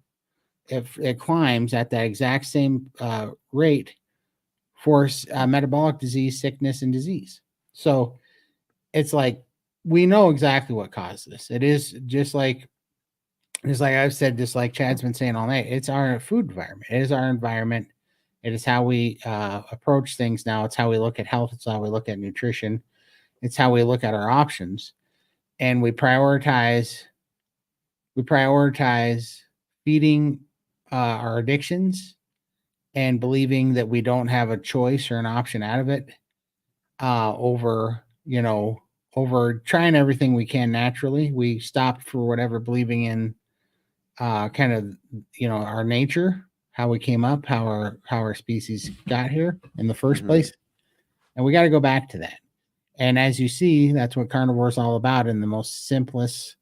if it climbs at that exact same rate for metabolic disease, sickness, and disease. So it's like, we know exactly what caused this. It is just like I've said, just like Chad's been saying all night, it's our food environment. It is our environment. It is how we approach things now. It's how we look at health. It's how we look at nutrition. It's how we look at our options, and we prioritize feeding our addictions and believing that we don't have a choice or an option out of it, over trying everything we can naturally. We stopped for whatever believing in kind of our nature, how we came up, how our species got here in the first place, and we got to go back to that. And as you see, that's what carnivore is all about in the most simplest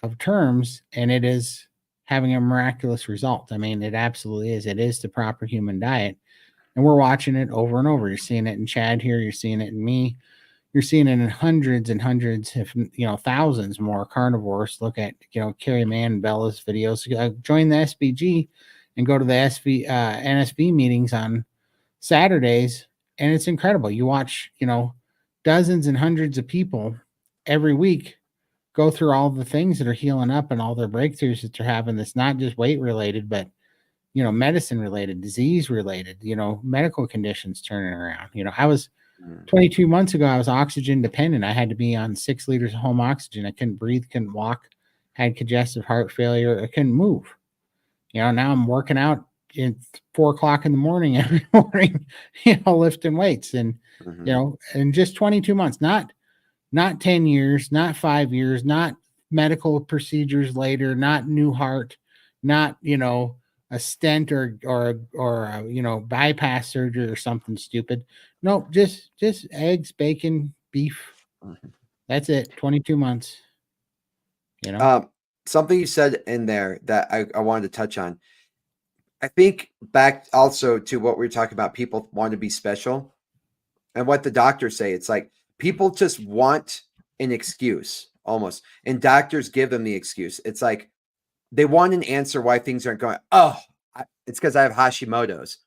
of terms, and it is having a miraculous result. I mean, it absolutely is. It is the proper human diet, and we're watching it over and over. You're seeing it in Chad here. You're seeing it in me. You're seeing it in hundreds and hundreds, if thousands more carnivores. Look at Carrie Mann and Bella's videos. Join the SBG and go to the NSV meetings on Saturdays, and it's incredible. You watch dozens and hundreds of people every week go through all the things that are healing up and all their breakthroughs that they're having. That's not just weight related, but medicine related, disease related, medical conditions turning around. I was 22 months ago, I was oxygen dependent. I had to be on 6 liters of home oxygen. I couldn't breathe, couldn't walk, had congestive heart failure. I couldn't move. Now I'm working out at 4 o'clock in the morning every morning, lifting weights, and in just 22 months, not 10 years, not 5 years, not medical procedures later, not new heart, not a stent or bypass surgery or something stupid. No, just eggs, bacon, beef. That's it. 22 months. Something you said in there that I wanted to touch on. I think back also to what we were talking about, people want to be special, and what the doctors say. It's like people just want an excuse almost, and doctors give them the excuse. It's like they want an answer why things aren't going. Oh, it's because I have Hashimoto's.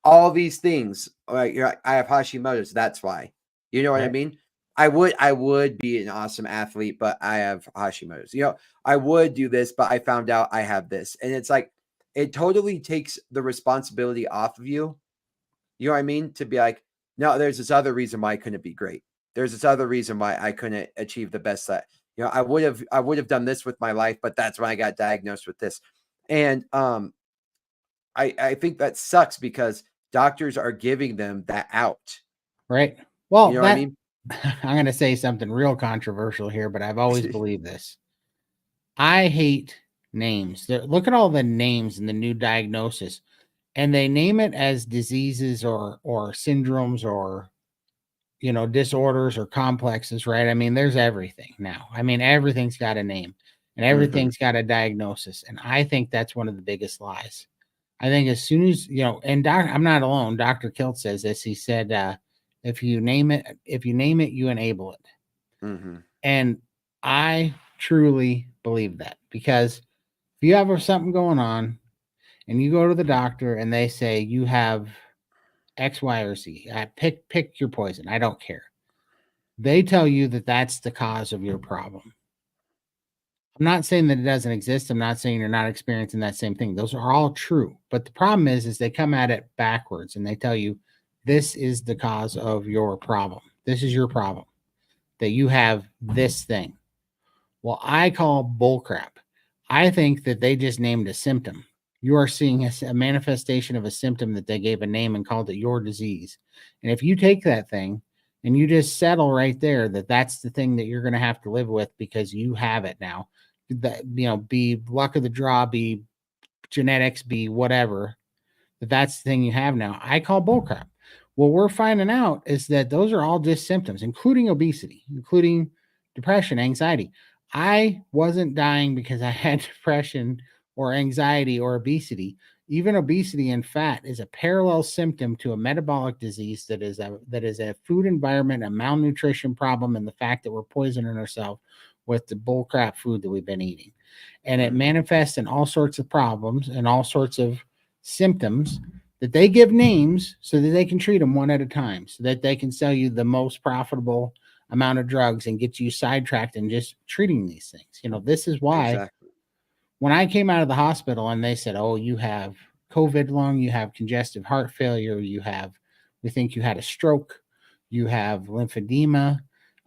All these things, like I have Hashimoto's. That's why. You know what I mean? I would be an awesome athlete, but I have Hashimoto's. I would do this, but I found out I have this, and it's like it totally takes the responsibility off of you. You know what I mean? To be like, no, there's this other reason why I couldn't be great. There's this other reason why I couldn't achieve the best that I would have done this with my life, but that's when I got diagnosed with this. And I think that sucks because doctors are giving them that out. Right. Well, you know what I mean? I'm going to say something real controversial here, but I've always believed this. I hate names. Look at all the names in the new diagnosis, and they name it as diseases or syndromes or disorders or complexes, right? I mean, there's everything now. I mean, everything's got a name and everything's got a diagnosis, and I think that's one of the biggest lies. I think as soon as and I'm not alone. Dr. Kilt says this. He said, if you name it, you enable it. And I truly believe that, because if you have something going on and you go to the doctor and they say you have X, Y, or Z, pick your poison. I don't care. They tell you that that's the cause of your problem. I'm not saying that it doesn't exist. I'm not saying you're not experiencing that same thing. Those are all true. But the problem is they come at it backwards and they tell you this is the cause of your problem. This is your problem, that you have this thing. Well, I call bullcrap. I think that they just named a symptom. You are seeing a manifestation of a symptom that they gave a name and called it your disease. And if you take that thing and you just settle right there that that's the thing that you're going to have to live with because you have it now, that be luck of the draw, be genetics, be whatever, that's the thing you have now, I call bullcrap. What we're finding out is that those are all just symptoms, including obesity, including depression, anxiety. I wasn't dying because I had depression or anxiety or obesity. Even obesity and fat is a parallel symptom to a metabolic disease that is a food environment, a malnutrition problem, and the fact that we're poisoning ourselves with the bullcrap food that we've been eating. And it manifests in all sorts of problems and all sorts of symptoms that they give names so that they can treat them one at a time, so that they can sell you the most profitable amount of drugs and get you sidetracked in just treating these things. This is why when I came out of the hospital and they said, oh, you have COVID lung, you have congestive heart failure, we think you had a stroke, you have lymphedema,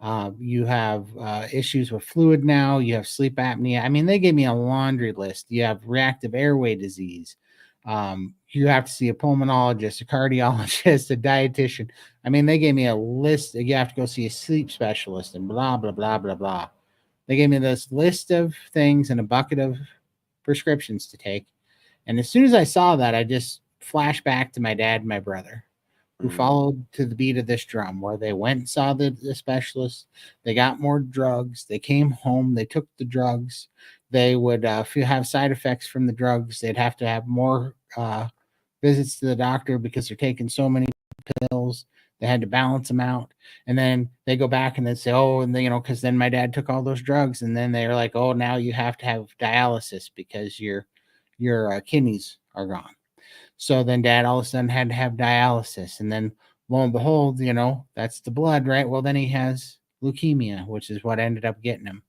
You have issues with fluid now. You have sleep apnea. I mean, they gave me a laundry list. You have reactive airway disease. You have to see a pulmonologist, a cardiologist, a dietitian. I mean, they gave me a list. You have to go see a sleep specialist and blah, blah, blah, blah, blah. They gave me this list of things and a bucket of prescriptions to take. And as soon as I saw that, I just flashed back to my dad and my brother who followed to the beat of this drum, where they went and saw the specialist. They got more drugs. They came home. They took the drugs. They would have side effects from the drugs. They'd have to have more visits to the doctor because they're taking so many pills. They had to balance them out. And then they go back and they say, oh, and then, because then my dad took all those drugs. And then they're like, oh, now you have to have dialysis because your kidneys are gone. So then dad all of a sudden had to have dialysis. And then lo and behold, that's the blood, right? Well, then he has leukemia, which is what ended up getting him.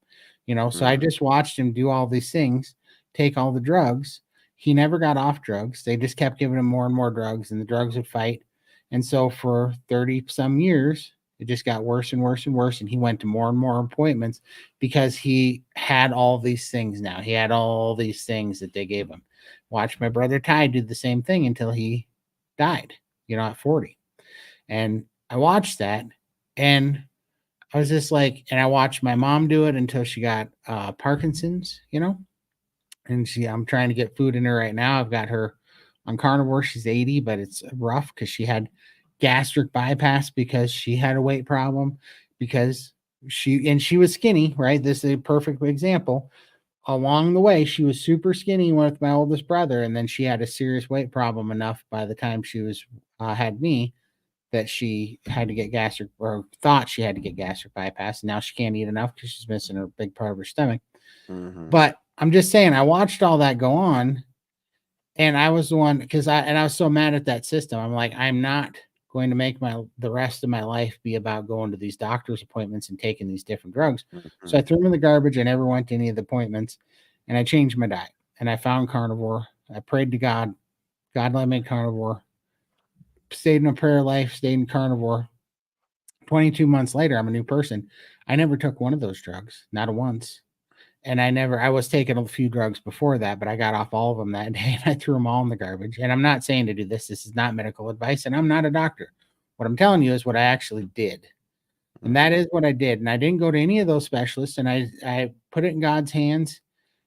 So I just watched him do all these things, take all the drugs. He never got off drugs. They just kept giving him more and more drugs, and the drugs would fight. And so for 30 some years, it just got worse and worse and worse. And he went to more and more appointments because he had all these things now. He had all these things that they gave him. Watched my brother Ty do the same thing until he died, at 40. And I watched that, and I was just like, and I watched my mom do it until she got Parkinson's, and I'm trying to get food in her right now. I've got her on Carnivore. She's 80, but it's rough because she had gastric bypass because she had a weight problem, because she was skinny, right? This is a perfect example. Along the way, she was super skinny with my oldest brother, and then she had a serious weight problem enough by the time she was had me that she had to get gastric, or thought she had to get gastric bypass. And now she can't eat enough because she's missing a big part of her stomach. But I'm just saying, I watched all that go on, and I was the one because I was so mad at that system. I'm like, I'm not going to make the rest of my life be about going to these doctor's appointments and taking these different drugs. So I threw them in the garbage. I never went to any of the appointments, and I changed my diet, and I found Carnivore. I prayed to God. God led me Carnivore. Stayed in a prayer life, stayed in Carnivore. 22 months later, I'm a new person. I never took one of those drugs, not once. And I was taking a few drugs before that, but I got off all of them that day, and I threw them all in the garbage. And I'm not saying to do this. This is not medical advice, and I'm not a doctor. What I'm telling you is what I actually did. And that is what I did. And I didn't go to any of those specialists, and I put it in God's hands.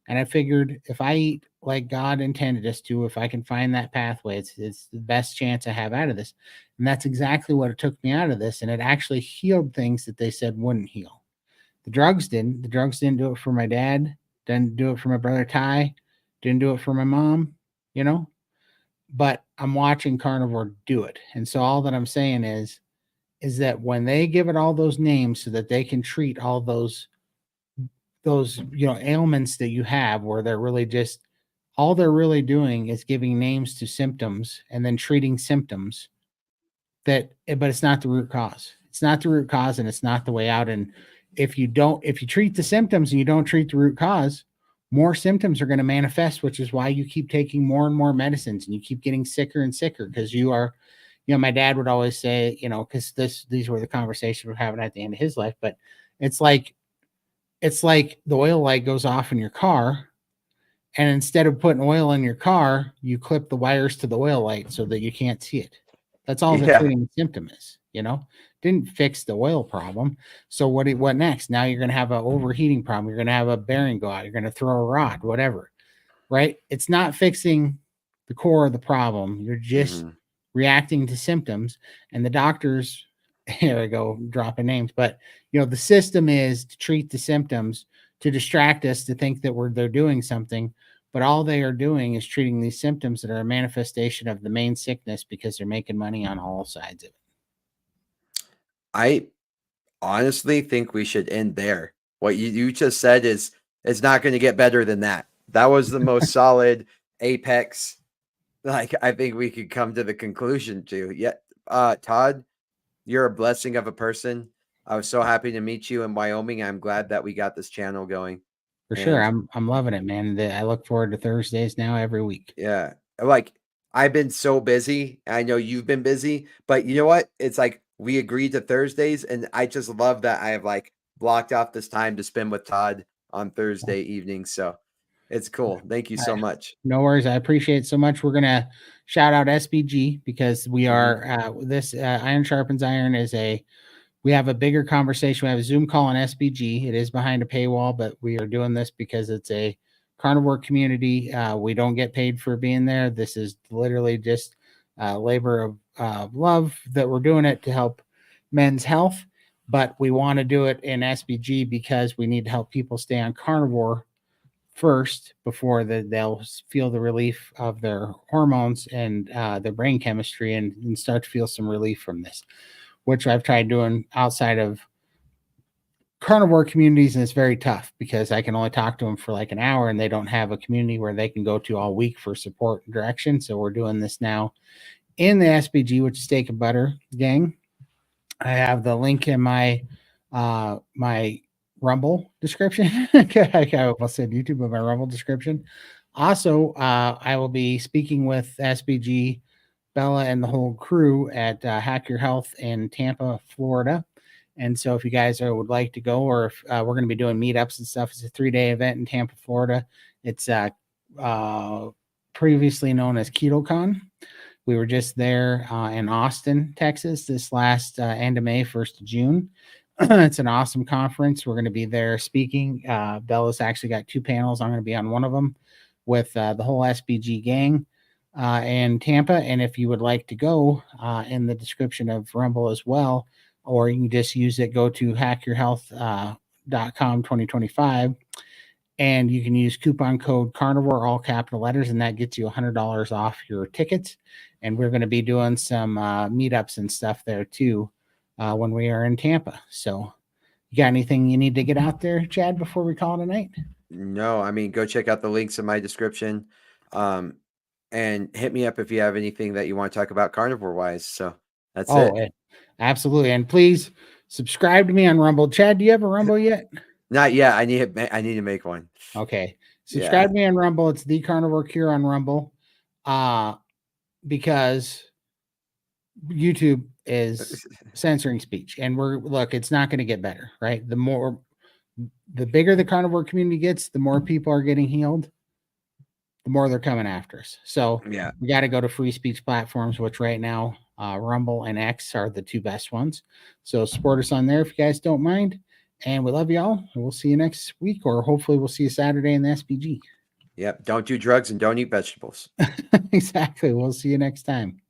And I figured if I eat like God intended us to, if I can find that pathway, it's the best chance I have out of this. And that's exactly what it took me out of this. And it actually healed things that they said wouldn't heal. The drugs didn't. The drugs didn't do it for my dad. Didn't do it for my brother Ty. Didn't do it for my mom, But I'm watching Carnivore do it. And so all that I'm saying is that when they give it all those names so that they can treat all those ailments that you have, where they're really just, all they're really doing is giving names to symptoms and then treating symptoms, but it's not the root cause. It's not the root cause, and it's not the way out. And if you treat the symptoms and you don't treat the root cause, more symptoms are going to manifest, which is why you keep taking more and more medicines and you keep getting sicker and sicker, because you are, my dad would always say, because these were the conversations we're having at the end of his life, but it's like the oil light goes off in your car, and instead of putting oil in your car, you clip the wires to the oil light so that you can't see it. That's all the treating symptom is, didn't fix the oil problem. So what next? Now you're going to have an overheating problem. You're going to have a bearing go out. You're going to throw a rod, whatever, right? It's not fixing the core of the problem. You're just reacting to symptoms, and the doctors, here I go dropping names, but the system is to treat the symptoms, to distract us, to think that they're doing something, but all they are doing is treating these symptoms that are a manifestation of the main sickness, because they're making money on all sides of it. I honestly think we should end there. What you just said is not going to get better than that. That was the most solid apex. Like, I think we could come to the conclusion to. Yeah, Todd, you're a blessing of a person. I was so happy to meet you in Wyoming. I'm glad that we got this channel going. For sure. I'm loving it, man. I look forward to Thursdays now every week. Yeah. Like, I've been so busy. I know you've been busy, but you know what? It's like we agreed to Thursdays, and I just love that I have like blocked off this time to spend with Todd on Thursday evening. So it's cool. Thank you so much. No worries. I appreciate it so much. We're going to shout out SBG because we are this Iron Sharpens Iron is we have a bigger conversation. We have a Zoom call on SBG. It is behind a paywall, but we are doing this because it's a carnivore community. We don't get paid for being there. This is literally just labor of love that we're doing it to help men's health. But we want to do it in SBG because we need to help people stay on carnivore first before they'll feel the relief of their hormones and their brain chemistry and start to feel some relief from this, which I've tried doing outside of carnivore communities, and it's very tough because I can only talk to them for like an hour and they don't have a community where they can go to all week for support and direction. So we're doing this now in the SBG, which is Steak and Butter Gang. I have the link in my my Rumble description. I almost said YouTube, but my Rumble description. Also, I will be speaking with SBG, Bella, and the whole crew at Hack Your Health in Tampa, Florida. And so if you guys would like to go, or if we're going to be doing meetups and stuff, it's a 3-day event in Tampa, Florida. It's previously known as KetoCon. We were just there in Austin, Texas, this last end of May, 1st of June. It's an awesome conference. We're going to be there speaking. Bella's actually got 2 panels. I'm going to be on one of them with the whole SBG gang in Tampa. And if you would like to go, in the description of Rumble as well, or you can just use it, go to hackyourhealth.com 2025, and you can use coupon code Carnivore, all capital letters, and that gets you $100 off your tickets. And we're going to be doing some meetups and stuff there too when we are in Tampa. So you got anything you need to get out there, Chad, before we call it a night? No, I mean, go check out the links in my description. And hit me up if you have anything that you want to talk about carnivore wise. So that's it. Absolutely. And please subscribe to me on Rumble. Chad, do you have a Rumble yet? Not yet. I need to make one. Okay. Subscribe to me on Rumble. It's the Carnivore Cure on Rumble. Because YouTube is censoring speech, and it's not going to get better, right? The bigger the carnivore community gets, the more people are getting healed, the more they're coming after us. So we got to go to free speech platforms, which right now Rumble and X are the 2 best ones. So support us on there if you guys don't mind. And we love you all. And we'll see you next week, or hopefully we'll see you Saturday in the SPG. Yep. Don't do drugs and don't eat vegetables. Exactly. We'll see you next time.